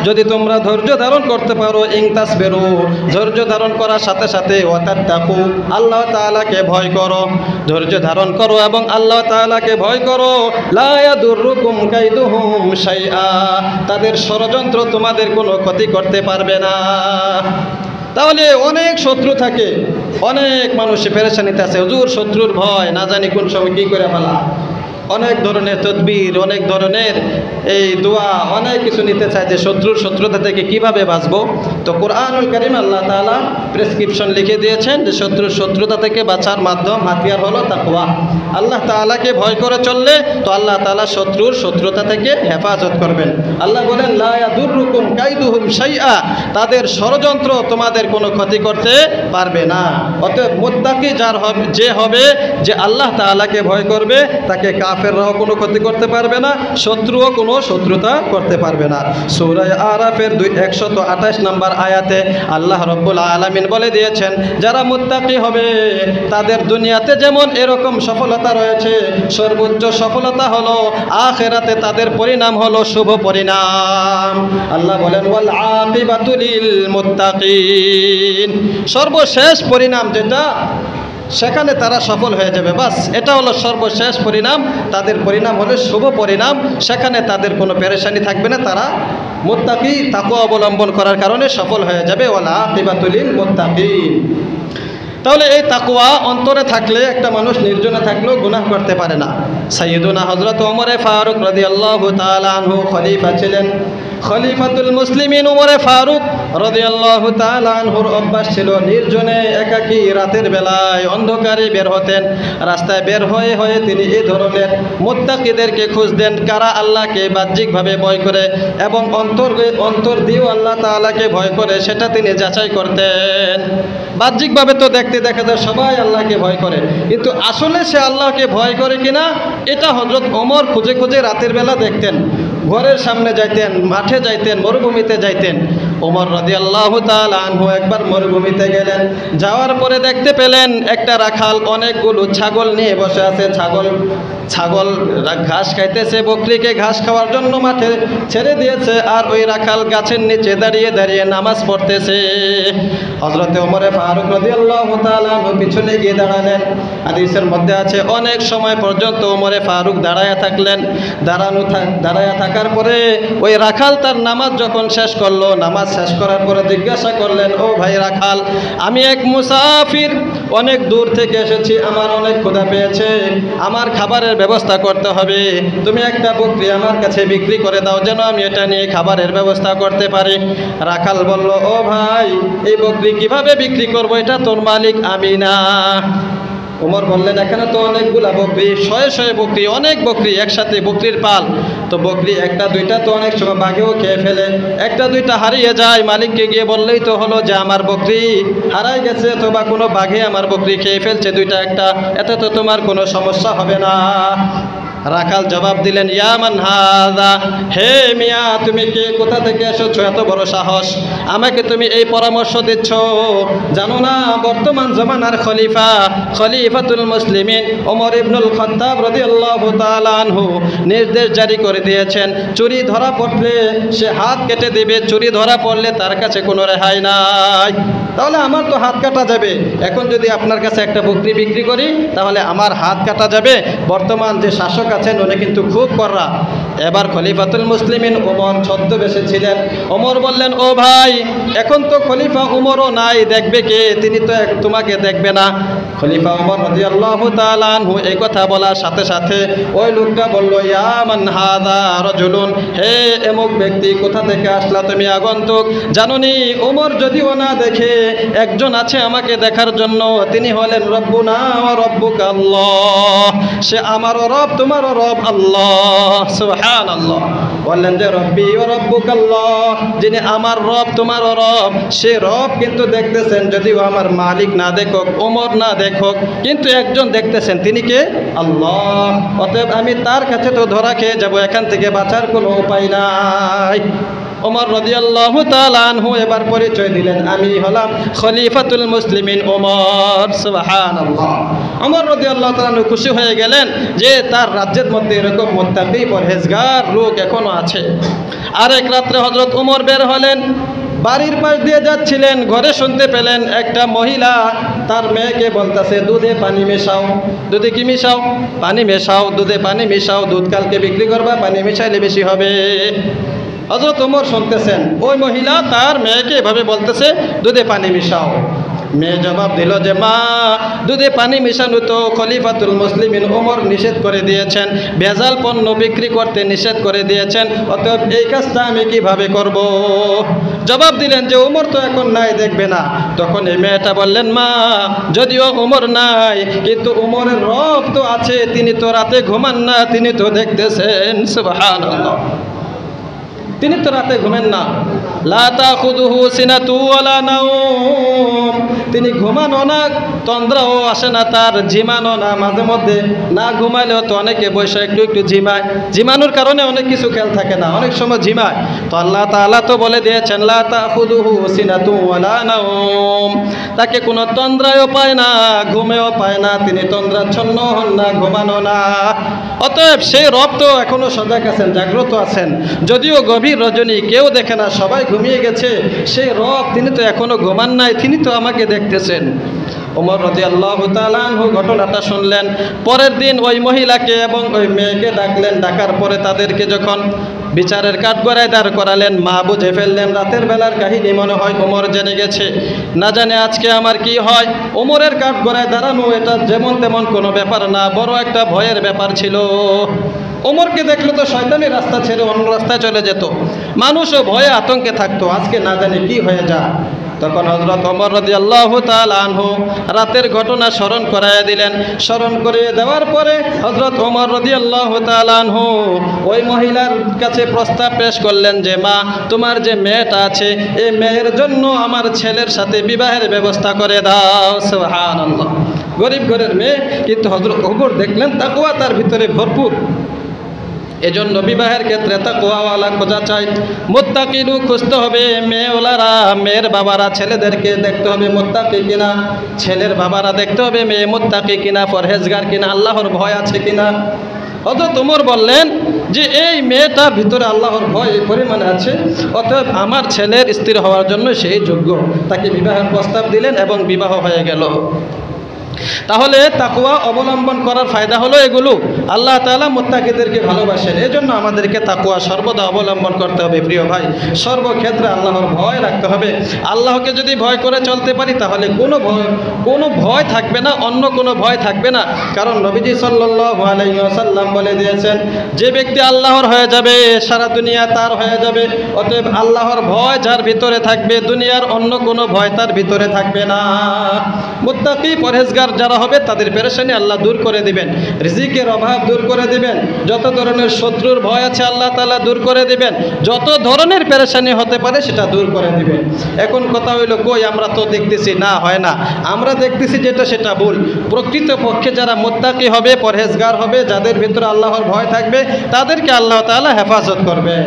যদি তোমরা ধৈর্য ধারণ করতে পারো, ইনতাসবিরু, ধৈর্য ধারণ করার সাথে সাথে ওয়াতাত্তাকু, আল্লাহ তাআলাকে ভয় করো, ধৈর্য ধারণ করো এবং আল্লাহ তাআলাকে ভয় করো। লা ইয়াদুররুকুম কাইদুহুম শাইআ, তাদের ষড়যন্ত্র তোমাদের কোনো ক্ষতি করতে পারবে না। তাহলে অনেক শত্রু থাকে, অনেক মানুষ পেরেশানিতে আছে, হুজুর শত্রুর ভয়, না জানি কোন সময় কী করে ফেলা। অনেক ধরনের তদবির, অনেক ধরনের এই দোয়া, অনেক কিছু নিতে চায় যে শত্রুতা থেকে কিভাবে বাঁচবো। তো কোরআনুল কারীম আল্লাহ তাআলা প্রেসক্রিপশন লিখে দিয়েছেন যে শত্রুতা থেকে বাঁচার মাধ্যম, হাতিয়ার হলো তাকওয়া। আল্লাহ তাআলাকে ভয় করে চললে তো আল্লাহ তাআলা শত্রুতা থেকে হেফাজত করবেন। আল্লাহ বলেন লা ইয়াদুররুকুম কাইদুহুম শাইআ, তাদের ষড়যন্ত্র তোমাদের কোনো ক্ষতি করতে পারবে না। অতএব মুত্তাকি যে হবে, যে আল্লাহ তাআলাকে ভয় করবে, তাকে কাফেররাও কোনো ক্ষতি করতে পারবে না, শত্রুও কোনো শত্রুতা করতে পারবে না। সূরা আরাফের 128 নম্বর আয়াতে আল্লাহ রাব্বুল আলামিন বলে দিয়েছেন, যারা মুত্তাকি হবে তাদের দুনিয়াতে যেমন এরকম সফলতা রয়েছে, সর্বোচ্চ সফলতা হলো আখিরাতে তাদের পরিণাম হলো শুভ পরিণাম। আল্লাহ বলেন ওয়াল আকিবাতু লিল মুত্তাকিন, সর্বশেষ পরিণাম যেটা, সেখানে তারা সফল হয়ে যাবে। বাস, এটা হলো সর্বশেষ পরিণাম, তাদের পরিণাম হলো শুভ পরিণাম, সেখানে তাদের কোনো পেরেশানি থাকবে না, তারা মুত্তাকি তাকওয়া অবলম্বন করার কারণে সফল হয়ে যাবে। ওয়াল আকিবাতু লিল মুত্তাকিন। তাহলে এই তাকওয়া অন্তরে থাকলে একটা মানুষ নির্জনে থাকলেও গুনাহ করতে পারে না। সাইয়্যিদুনা হযরত ওমর ফারুক রাদিয়াল্লাহু তাআলা আনহু খলিফা ছিলেন। খলিফাতুল মুসলিমিন ওমর ফারুক রাদিয়াল্লাহু তাআলা আনহুর অভ্যাস ছিল নির্জনে একাকী রাতের বেলায় অন্ধকারে বের হতেন। রাস্তায় বের হয়ে হয়ে তিনি এই ধরনের মুত্তাকিদেরকে খুঁজতেন, কারা আল্লাহকে বাহ্যিকভাবে ভয় করে এবং অন্তর দিয়েও আল্লাহ তাআলাকে ভয় করে, সেটা তিনি যাচাই করতেন। বাহ্যিকভাবে তো দেখতে দেখা যায় সবাই আল্লাহকে ভয় করে, কিন্তু আসলে সে আল্লাহকে ভয় করে কিনা এটা হযরত ওমর খুঁজে খুঁজে রাতের বেলা দেখতেন। ঘরের সামনে যাইতেন, মাঠে যাইতেন, মরুভূমিতে যাইতেন। ওমর রাদিয়াল্লাহু তাআলা আনহু একবার মরুভূমিতে গেলেন, যাওয়ার পরে দেখতে পেলেন একটা রাখাল অনেকগুলো ছাগল নিয়ে বসে আছে। ছাগল ঘাস খাইতেছে, বকরিকে ঘাস খাওয়ার জন্য মাঠে ছেড়ে দিয়েছে, আর ওই রাখাল গাছের নিচে দাঁড়িয়ে দাঁড়িয়ে নামাজ পড়তেছে। হযরতে ওমর ফারুক রাদিয়াল্লাহু তাআলা আনহু পিছনে গিয়ে দাঁড়ালেন। হাদিসের মধ্যে আছে অনেক সময় পর্যন্ত ওমর ফারুক দাঁড়ায়া থাকলেন। দাঁড়ায়া থাকার পরে ওই রাখাল তার নামাজ যখন শেষ করলো, নামাজ শেষ করার পরে জিজ্ঞাসা করলেন, ও ভাই রাখাল, আমি এক মুসাফির, অনেক দূর থেকে এসেছি, আমার অনেক ক্ষুধা পেয়েছে, আমার খাবারের ব্যবস্থা করতে হবে, তুমি একটা বকরি আমার কাছে বিক্রি করে দাও যেন আমি এটা নিয়ে খাবারের ব্যবস্থা করতে পারি। রাখাল বলল, ও ভাই, এই বকরি কিভাবে বিক্রি করবো, এটা তোর মালিক আমি না। ওমর বললেন, এখানে তো অনেকগুলা বকরি, শয়ে বকরি, অনেক বকরি একসাথে, বকরির পাল, তো বকরি একটা দুইটা তো অনেক সময় বাঘেও খেয়ে ফেলে, একটা দুইটা হারিয়ে যায়, মালিককে গিয়ে বললেই তো হলো যে আমার বকরি হারাই গেছে, অথবা কোনো বাঘে আমার বকরি খেয়ে ফেলছে দুইটা একটা, এতে তো তোমার কোনো সমস্যা হবে না। রাখাল জবাব দিলেন, ইয়া মান হাযা, হে মিয়া, তুমি কে, কোথা থেকে এসেছো, এত বড় সাহস, আমাকে তুমি এই পরামর্শ দিচ্ছ? জানো না বর্তমান জমানার খলিফাতুল মুসলিমিন ওমর ইবনুল খাত্তাব রাদিয়াল্লাহু তাআলা আনহু নির্দেশ জারি করে দিয়েছেন, চুরি ধরা পড়লে সে হাত কেটে দেবে, চুরি ধরা পড়লে তার কাছে কোনো রেহাই নাই। তাহলে আমার তো হাত কাটা যাবে, এখন যদি আপনার কাছে একটা বকরি বিক্রি করি তাহলে আমার হাত কাটা যাবে। বর্তমান যে শাসক আছেন উনি কিন্তু খুব কড়া। এবার খলিফাতুল মুসলিমিন ওমর ছদ্মবেশে ছিলেন। ওমর বললেন, ও ভাই, এখন তো খলিফা ওমরও নাই, দেখবে কে, তিনি তো তোমাকে দেখবে না। খলিফা ওমর রাদিয়াল্লাহু তাআলা আনহু এই কথা বলার সাথে সাথে ওই লোকটা বলল, ইয়া মান হাযা রাজুলুন, হে এমুক ব্যক্তি, কোথা থেকে আসলা তুমি, আগন্তুক, জানোনি ওমর যদিও না দেখে, একজন আছে আমাকে দেখার জন্য, তিনি হলেন রব্বুনা ওয়া রব্বুকা আল্লাহ, সে আমারও রব তোমারও রব আল্লাহ। সুবহানাল্লাহ। বললেন যে রব্বি ওয়া রব্বুকা আল্লাহ, যিনি আমার রব তোমারও রব, সে রব কিন্তু দেখতেছেন, যদিও আমার মালিক না দেখুক, ওমর না দেখুক, কিন্তু একজন দেখতেছেন, তিনি কে? আল্লাহ। অতএব আমি তার কাছে তো ধরা খেয়ে যাব, এখান থেকে বাঁচার কোনো উপায় নাই। ওমর রাদিয়াল্লাহু তাআলা আনহু এবার পরিচয় দিলেন, আমি হলাম খলিফাতুল মুসলিমিন ওমর। সুবহানাল্লাহ। ওমর রাদিয়াল্লাহু তাআলা আনহু খুশি হয়ে গেলেন যে তার রাজ্যের মধ্যে এরকম মুত্তাকি পরহেজগার লোক এখনো আছে। আরেক রাত্রে হযরত ওমর বের হলেন, বাড়ির পাশ দিয়ে যাচ্ছিলেন, ঘরে শুনতে পেলেন একটা মহিলা তার মেয়েকে বলতেছে, দুধে পানি মেশাও। দুধে কি মিশাও? পানি মেশাও। দুধে পানি মিশাও, দুধ কালকে বিক্রি করবা, পানি মিশাইলে বেশি হবে। হযরত ওমর শুনতেছেন, ওই মহিলা তার মেয়েকে এভাবে বলতেছে, দুধে পানি মিশাও। মেয়ে জবাব দিল যে, মা, দুধে পানি মিশানো তো খলিফাতুল মুসলিমিন ওমর নিষেধ করে দিয়েছেন, ভেজাল পণ্য বিক্রি করতে নিষেধ করে দিয়েছেন, অতএব এই কাজটা আমি কিভাবে করব? জবাব দিলেন যে, ওমর তো এখন নাই, দেখবে না। তখন এই মেয়েটা বললেন, মা, যদিও ওমর নাই, কিন্তু ওমরের রব তো আছে, তিনি তো রাতে ঘুমান না, তিনি তো দেখতেছেন। সুবহানাল্লাহ। তিনি তো রাতে ঘুমেন না। লা তাখুযুহু সিনাতু ওয়ালা নাওম, তিনি ঘুমানো না, তন্দ্রাও আসে না তার, ঝিমানো না। মাঝে মধ্যে না ঘুমাইলেও তো অনেকে বসে একটু একটু ঝিমায়, ঝিমানোর কারণে অনেক কিছু খেয়াল থাকে না, অনেক সময় ঝিমায়। তো আল্লাহ তাআলা তো বলে দিয়েছেন, লা তাখুযুহু সিনাতু ওয়ালা নাওম, তাকে কোনো তন্দ্রায়ও পায় না, ঘুমেও পায় না, তিনি তন্দ্রাচ্ছন্ন হন না, ঘুমানো না। অতএব সেই রব তো এখনো সজাগ আছেন, জাগ্রত আছেন। যদিও গভীর রজনী, কেউ দেখে না, সবাই ঘুমিয়ে গেছে, সেই রব তিনি তো এখনো ঘুমান নাই, তিনি তো আমাকে দেখতেছেন। ওমর রাদিয়াল্লাহু তাআলা আনহু ঘটনাটা শুনলেন। পরের দিন ওই মহিলাকে এবং ওই মেয়েকে ডাকলেন। ডাকার পরে তাদেরকে যখন বিচারের কাঠগড়ায় দাঁড় করালেন, মা বুঝে ফেললেন রাতের বেলার কাহিনী মনে হয় ওমর জেনে গেছে, না জানে আজকে আমার কি হয়। ওমরের কাঠগড়ায় দাঁড়ানো এটা যেমন তেমন কোনো ব্যাপার না, বড় একটা ভয়ের ব্যাপার ছিল। ওমরকে দেখলে তো শয়তানি রাস্তা ছেড়ে অন্য রাস্তায় চলে যেত, মানুষও ভয়ে আতঙ্কে থাকতো, আজকে না জানে কি হয়ে যায়। তখন হযরত ওমর রাদিয়াল্লাহু তাআলা আনহু রাতের ঘটনা স্মরণ করাইয়া দিলেন। স্মরণ করিয়ে দেওয়ার পরে হযরত ওমর রাদিয়াল্লাহু তাআলা আনহু ওই মহিলার কাছে প্রস্তাব পেশ করলেন যে, মা, তোমার যে মেয়েটা আছে, এই মেয়ের জন্য আমার ছেলের সাথে বিবাহের ব্যবস্থা করে দাও। সুবহানাল্লাহ। গরিব ঘরের মেয়ে, কিন্তু হযরত ওমর দেখলেন তাকওয়া তার ভিতরে ভরপুর। এজন্য বিবাহের ক্ষেত্রে তাকওয়াওয়ালা খোঁজা চাই, মুত্তাকিনও খুঁজতে হবে। মেয়েওয়ালারা, মেয়ের বাবারা ছেলেদেরকে দেখতে হবে মুত্তাকি কিনা, ছেলের বাবারা দেখতে হবে মেয়ে মুত্তাকি কিনা, পরহেজগার কিনা, আল্লাহর ভয় আছে কিনা। হযরত ওমর বললেন যে, এই মেয়েটার ভিতরে আল্লাহর ভয় এই পরিমাণে আছে, অতএব আমার ছেলের স্ত্রী হওয়ার জন্য সেই যোগ্য। তাকে বিবাহের প্রস্তাব দিলেন এবং বিবাহ হয়ে গেল। তাহলে তাকওয়া অবলম্বন করার ফায়দা হলো এগুলো, আল্লাহ তাআলা মুত্তাকিদেরকে ভালোবাসেন। এজন্য আমাদেরকে তাকওয়া সর্বদা অবলম্বন করতে হবে। প্রিয় ভাই, সর্বক্ষেত্রে আল্লাহর ভয় রাখতে হবে। আল্লাহকে যদি ভয় করে চলতে পারি, তাহলে কোনো ভয় থাকবে না, অন্য কোনো ভয় থাকবে না। কারণ নবীজি সাল্লাল্লাহু আলাইহি ওয়াসাল্লাম বলে দিয়েছেন, যে ব্যক্তি আল্লাহর হয়ে যাবে, সারা দুনিয়া তার হয়ে যাবে। অতএব আল্লাহর ভয় যার ভিতরে থাকবে, দুনিয়ার অন্য কোনো ভয় তার ভিতরে থাকবে না। মুত্তাকি পরহেজগার যারা হবে, তাদের পেরেশানি আল্লাহ দূর করে দিবেন, রিজিকের অভাব দূর করে দিবেন, যত ধরনের শত্রুর ভয় আছে আল্লাহ তাআলা দূর করে দিবেন, যত ধরনের পেরেশানি হতে পারে সেটা দূর করে দিবেন। এখন কথা হইল, কই আমরা তো দেখতেছি না, হয় না, আমরা দেখতেছি যেটা সেটা ভুল। প্রকৃতপক্ষে যারা মুত্তাকি হবে, পরহেজগার হবে, যাদের ভিতরে আল্লাহর ভয় থাকবে, তাদেরকে আল্লাহ তাআলা হেফাজত করবেন।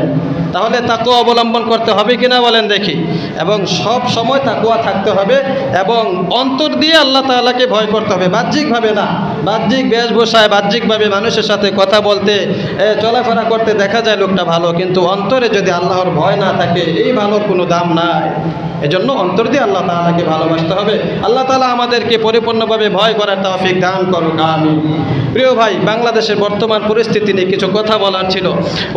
তাহলে তাকওয়া অবলম্বন করতে হবে কিনা বলেন দেখি, এবং সব সময় তাকওয়া থাকতে হবে, এবং অন্তর দিয়ে আল্লাহ তাআলাকে ভয় করতে হবে, বাহ্যিকভাবে না। বাহ্যিক বেশভূষায়, বাহ্যিকভাবে মানুষের সাথে কথা বলতে, চলাফেরা করতে দেখা যায় লোকটা ভালো, কিন্তু অন্তরে যদি আল্লাহর ভয় না থাকে, এই ভালোর কোনো দাম নাই। এজন্য অন্তর দিয়ে আল্লাহ তাআলাকে ভালোবাসতে হবে। আল্লাহ তাআলা আমাদেরকে পরিপূর্ণভাবে ভয় করার তৌফিক দান করুন, আমিন। প্রিয় ভাই, বাংলাদেশের বর্তমান পরিস্থিতি নিয়ে কিছু কথা বলার ছিল।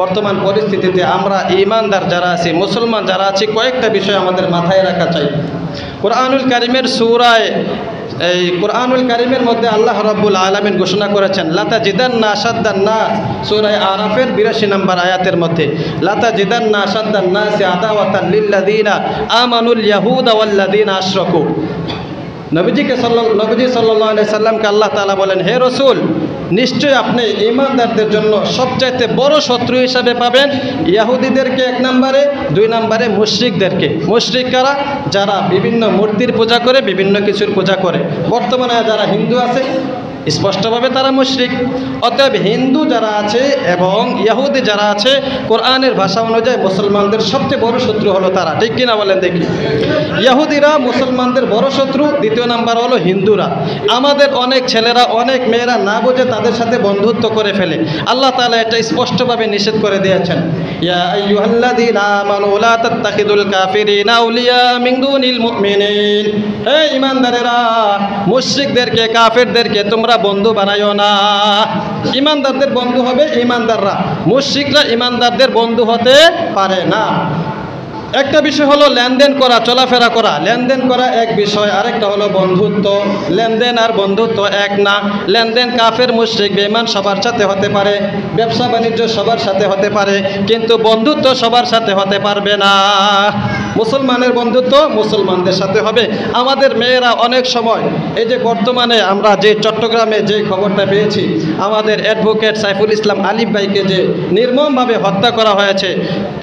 বর্তমান পরিস্থিতিতে আমরা ঈমানদার যারা আছি, মুসলমান যারা আছি, কয়েকটা বিষয় আমাদের মাথায় রাখা চাই। কোরআনুল কারীমের সূরায়, এই কোরআনুল কারীমের মধ্যে আল্লাহ রাব্বুল আলামিন ঘোষণা করেছেন, লাতাজিদান্না আশাদ্দান নাস, সূরা আরাফের 82 নম্বর আয়াতের মধ্যে, লাতাজিদান্না আশাদ্দান নাসি আদাওয়াতান লিল্লাযিনা আমানুল ইয়াহুদা ওয়াল্লাযিনা আশরাকু। নবী সাল্লাল্লাহু আলাইহি সাল্লামকে আল্লাহ তাআলা বলেন, হে রাসূল, নিশ্চয় আপনি ঈমানদারদের জন্য সবচাইতে বড় শত্রু হিসাবে পাবেন ইহুদিদেরকে 1 নম্বরে, 2 নম্বরে মুশরিকদেরকে। মুশরিক কারা? যারা বিভিন্ন মূর্তির পূজা করে, বিভিন্ন কিছুর পূজা করে। বর্তমানে যারা হিন্দু আছে, স্পষ্টভাবে তারা মুশরিক। অতএব হিন্দু যারা আছে এবং ইহুদি যারা আছে, কোরআনের ভাষা অনুযায়ী মুসলমানদের সবচেয়ে বড় শত্রু হলো তারা। ঠিক কিনা বলেন দেখি? ইহুদিরা মুসলমানদের বড় শত্রু, দ্বিতীয় নাম্বার হলো হিন্দুরা। আমাদের অনেক ছেলেরা অনেক মেয়েরা না বুঝে তাদের সাথে বন্ধুত্ব করে ফেলে। আল্লাহ তাআলা এটা স্পষ্টভাবে নিষেধ করে দিয়েছেন, ইয়া আইয়ুহাল্লাযীনা আমানু লা তাত্তাখিযুল কাফিরিনা আউলিয়া মিন দুনিল মুমিনিন। হে ঈমানদারেরা, মুশরিকদেরকে কাফেরদেরকে তোমরা বন্ধু বানায়ো না। ঈমানদারদের বন্ধু হবে ঈমানদাররা, মুশরিকরা ঈমানদারদের বন্ধু হতে পারে না। একটা বিষয় হলো লেনদেন করা, চলাফেরা করা। লেনদেন করা এক বিষয়, আরেকটা হলো বন্ধুত্ব। লেনদেন আর বন্ধুত্ব এক না। লেনদেন কাফের মুশরিক বেঈমান সবার সাথে হতে পারে, ব্যবসা বাণিজ্য সবার সাথে হতে পারে, কিন্তু বন্ধুত্ব সবার সাথে হতে পারবে না। মুসলমানের বন্ধুত্ব মুসলমানদের সাথে হবে। আমাদের মেয়েরা অনেক সময়, এই যে বর্তমানে আমরা যে চট্টগ্রামে যে খবরটা পেয়েছি, আমাদের অ্যাডভোকেট সাইফুল ইসলাম আলিফ ভাইকে যে নির্মমভাবে হত্যা করা হয়েছে,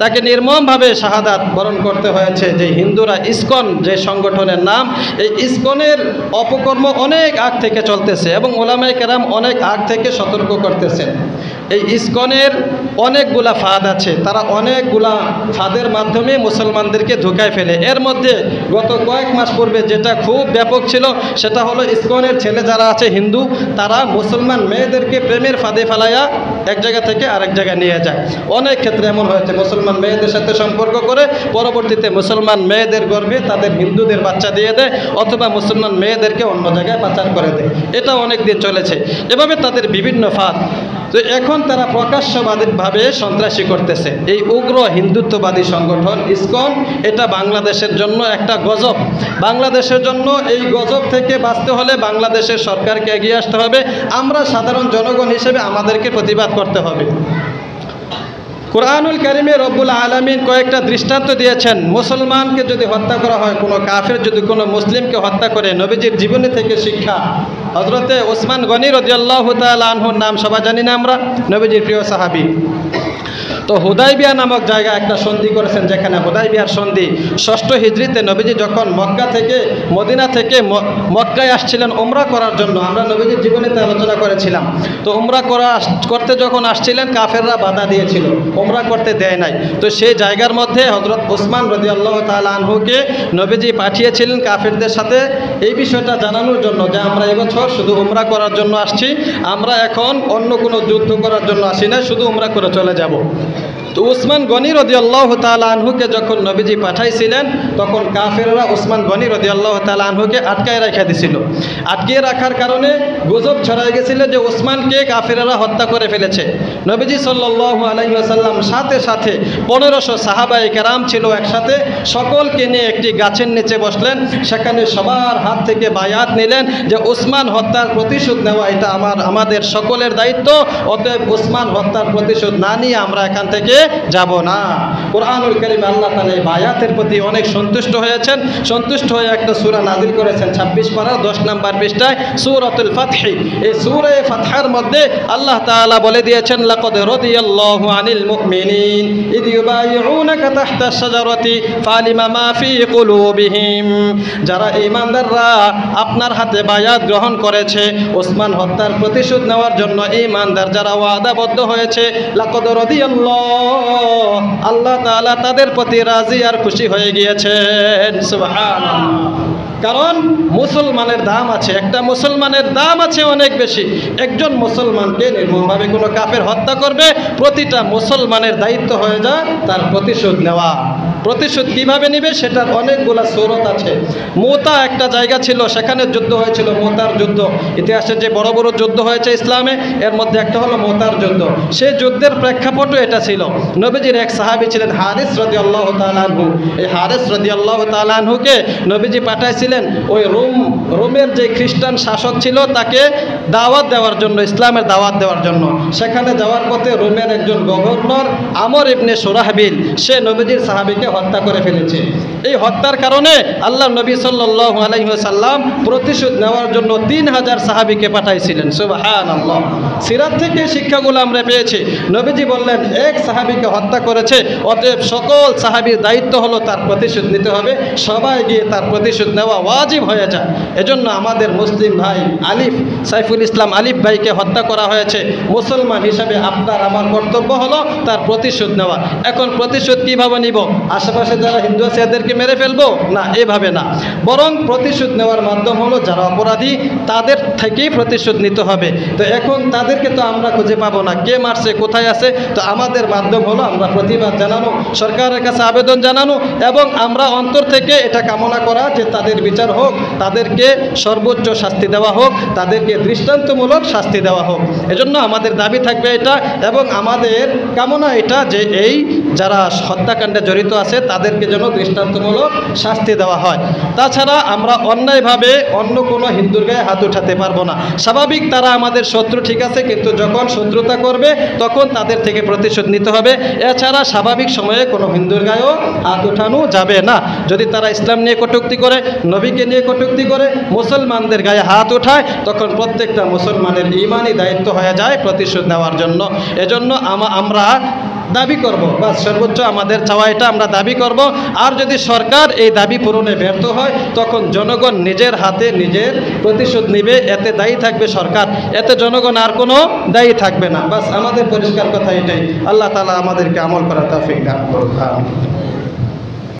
তাকে নির্মমভাবে শাহাদাত বরণ করতে হয়েছে। যে হিন্দুরা ইসকন যে সংগঠনের নাম, এই ইসকনের অপকর্ম অনেক আগ থেকে চলতেছে এবং ওলামায়ে কেরাম অনেক আগ থেকে সতর্ক করতেছেন। এই ইসকনের অনেকগুলা ফাঁদ আছে, তারা অনেকগুলা ফাঁদের মাধ্যমে মুসলমানদেরকে ধোঁকায় ফেলে। এর মধ্যে গত কয়েক মাস পূর্বে যেটা খুব ব্যাপক ছিল, সেটা হলো ইসকনের ছেলে যারা আছে হিন্দু, তারা মুসলমান মেয়েদেরকে প্রেমের ফাঁদে ফেলাইয়া এক জায়গা থেকে আরেক জায়গায় নিয়ে যায়। অনেক ক্ষেত্রে এমন হয়েছে, মুসলমান মেয়েদের সাথে সম্পর্ক করে পরবর্তীতে মুসলমান মেয়েদের গর্ভে তাদের হিন্দুদের বাচ্চা দিয়ে দেয়, অথবা মুসলমান মেয়েদেরকে অন্য জায়গায় পাচার করে দেয়। এটা অনেক দিন চলেছে, এভাবে তাদের বিভিন্ন ফাঁদ। তো এখন তারা প্রকাশ্যভাবে সন্ত্রাসী করতেছে। এই উগ্র হিন্দুত্ববাদী সংগঠন ইসকন, এটা বাংলাদেশের জন্য একটা গজব। বাংলাদেশের জন্য এই গজব থেকে বাঁচতে হলে বাংলাদেশের সরকারকে এগিয়ে আসতে হবে। আমরা সাধারণ জনগণ হিসেবে আমাদেরকে প্রতিবাদ করতে হবে। কুরআনুল কারীমে রব্বুল আলামিন কয়েকটা দৃষ্টান্ত দিয়েছেন। মুসলমানকে যদি হত্যা করা হয়, কোনো কাফের যদি কোনো মুসলিমকে হত্যা করে, নবীজির জীবনী থেকে শিক্ষা। হযরতে ওসমান গনি রাদিয়াল্লাহু তাআলা আনহুর নাম সবাই জানি না আমরা, নবীজির প্রিয় সাহাবী। তো হুদাইবিয়া নামক জায়গায় একটা সন্ধি করেছেন, যেখানে হুদাইবিয়ার সন্ধি 6ষ্ঠ হিজরিতে নবীজি যখন মক্কা থেকে মদিনা থেকে মক্কায় আসছিলেন উমরা করার জন্য, আমরা নবীজির জীবনীতে আলোচনা করেছিলাম। তো উমরা করতে যখন আসছিলেন, কাফেররা বাধা দিয়েছিল, উমরা করতে দেয় নাই। তো সেই জায়গার মধ্যে হযরত ওসমান রাদিয়াল্লাহু তাআলা আনহুকে নবীজি পাঠিয়েছিলেন কাফেরদের সাথে এই বিষয়টা জানানোর জন্য, যে আমরা এবছর শুধু উমরা করার জন্য আসছি, আমরা এখন অন্য কোনো যুদ্ধ করার জন্য আসি না, শুধু উমরা করে চলে যাব। তো ওসমান গনি রাদিয়াল্লাহু তাআলা আনহুকে যখন নবীজি পাঠাইছিলেন, তখন কাফেররা ওসমান গনি রাদিয়াল্লাহু তাআলা আনহুকে আটকায় রেখে দিছিল। আটকিয়ে রাখার কারণে গুজব ছড়াই গেছিল যে ওসমানকে কাফেররা হত্যা করে ফেলেছে। নবীজি সাল্লাল্লাহু আলাইহি ওয়াসাল্লাম সাথে সাথে 1500 সাহাবায়ে কেরাম ছিল একসাথে, সকলকে নিয়ে একটি গাছের নিচে বসলেন। সেখানে সবার হাত থেকে বায়াত নিলেন যে ওসমান হত্যার প্রতিশোধ নেওয়া এটা আমাদের সকলের দায়িত্ব। অতএব ওসমান হত্যার প্রতিশোধ না নিয়ে আমরা এখান থেকে যাব না। কুরআনুল কারীমে আল্লাহ তাআলা এই আয়াতের প্রতি অনেক সন্তুষ্ট হয়েছেন। সন্তুষ্ট হয়ে একটা সূরা নাযিল করেছেন 26 পারা 10 নম্বর পৃষ্ঠায়, সূরাতুল ফাতহ। এই সূরা ফাতহের মধ্যে আল্লাহ তাআলা বলে দিয়েছেন, লাকাদ রাদিয়াল্লাহু আনিল মুমিনিন ইয ইউবাইউনাকা তাহতা আশ-শাজারাতি ফালিমা মা ফি কুলুবিহিম। যারা ঈমানদাররা আপনার হাতে বায়াত গ্রহণ করেছে ওসমান হত্যার প্রতিশোধ নেওয়ার জন্য, ঈমানদার যারা ওয়াদাবদ্ধ হয়েছে, লাকাদ রাদিয়াল্লাহু, আল্লাহ তাআলা তাদের প্রতি রাজি আর খুশি হয়ে গিয়েছেন। সুবহানাল্লাহ। কারণ মুসলমানের দাম আছে, একটা মুসলমানের দাম আছে অনেক বেশি। একজন মুসলমানকে নির্মমভাবে কোনো কাফের হত্যা করবে, প্রতিটা মুসলমানের দায়িত্ব হয়ে যায় তার প্রতিশোধ নেওয়া। প্রতিশোধ কিভাবে নেবে সেটার অনেকগুলো সূরত আছে। মুতা একটা জায়গা ছিল, সেখানে যুদ্ধ হয়েছিল, মুতার যুদ্ধ। ইতিহাসে যে বড় বড় যুদ্ধ হয়েছে ইসলামে, এর মধ্যে একটা হলো মুতার যুদ্ধ। সেই যুদ্ধের প্রেক্ষাপটও এটা ছিল। নবীজির এক সাহাবী ছিলেন হারিস রাদিয়াল্লাহু তাআলা আনহু। এই হারিস রাদিয়াল্লাহু তাআলা আনহুকে নবীজি পাঠাইছিলেন ওই রোমের যে খ্রিস্টান শাসক ছিল তাকে দাওয়াত দেওয়ার জন্য, ইসলামের দাওয়াত দেওয়ার জন্য। সেখানে যাওয়ার পথে রোমের একজন গভর্নর আমর ইবনে সুরাহবিল, সে নবীজির সাহাবীকে হত্যা করে ফেলেছে। এই হত্যার কারণে আল্লাহ নবী সাল্লাল্লাহু আলাইহি ওয়াসাল্লাম প্রতিশোধ নেওয়ার জন্য 3000 সাহাবীকে পাঠাইছিলেন। সুবহানাল্লাহ। সিরাত থেকে শিক্ষাগুলো আমরা পেয়েছি। নবীজি বললেন এক সাহাবীকে হত্যা করেছে, অতএব সকল সাহাবীর দায়িত্ব হলো তার প্রতিশোধ নিতে হবে, সবাই গিয়ে তার প্রতিশোধ নেওয়া ওয়াজিব হয়ে যায়। এজন্য আমাদের মুসলিম ভাই আলিফ সাইফুল ইসলাম আলিফ ভাইকে হত্যা করা হয়েছে। মুসলমান হিসাবে আপনার আমার কর্তব্য হলো তার প্রতিশোধ নেওয়া। এখন প্রতিশোধ কীভাবে নিব? আশেপাশে যারা হিন্দু আছে এদেরকে মেরে ফেলবো? না, এভাবে না। বরং প্রতিশোধ নেওয়ার মাধ্যম হলো যারা অপরাধী তাদের থেকেই প্রতিশোধ নিতে হবে। তো এখন তাদেরকে তো আমরা খুঁজে পাবো না, কে মারছে, কোথায় আছে। তো আমাদের মাধ্যম হলো আমরা প্রতিবাদ জানানো, সরকারের কাছে আবেদন জানানো এবং আমরা অন্তর থেকে এটা কামনা করা যে তাদের বিচার হোক, তাদেরকে সর্বোচ্চ শাস্তি দেওয়া হোক, তাদেরকে দৃষ্টান্তমূলক শাস্তি দেওয়া হোক। এজন্য আমাদের দাবি থাকবে এটা এবং আমাদের কামনা এটা যে এই যারা হত্যাকাণ্ডে জড়িত আছে তাদেরকে যেন দৃষ্টান্তমূলক শাস্তি দেওয়া হয়। তাছাড়া আমরা অন্যায়ভাবে অন্য কোনো হিন্দুর গায়ে হাত উঠাতে পারবো না। স্বাভাবিক তারা আমাদের শত্রু, ঠিক আছে, কিন্তু যখন শত্রুতা করবে তখন তাদের থেকে প্রতিশোধ নিতে হবে। এছাড়া স্বাভাবিক সময়ে কোনো হিন্দুর গায়েও হাত উঠানো যাবে না। যদি তারা ইসলাম নিয়ে কটূক্তি করে, নবীকে নিয়ে কটূক্তি করে, মুসলমানদের গায়ে হাত উঠায়, তখন প্রত্যেকটা মুসলমানের ঈমানি দায়িত্ব হয়ে যায় প্রতিশোধ নেওয়ার জন্য। এজন্য আমরা দাবি করব, বাস সর্বোচ্চ আমাদের চাওয়া এটা, আমরা দাবি করব। আর যদি সরকার এই দাবি পূরণে ব্যর্থ হয় তখন জনগণ নিজের হাতে নিজের প্রতিশোধ নেবে। এতে দায়ী থাকবে সরকার, এতে জনগণ আর কোনো দায়ী থাকবে না। বাস আমাদের পরিষ্কার কথা এটাই। আল্লাহ তাআলা আমাদেরকে আমল করার তৌফিক দান করুন।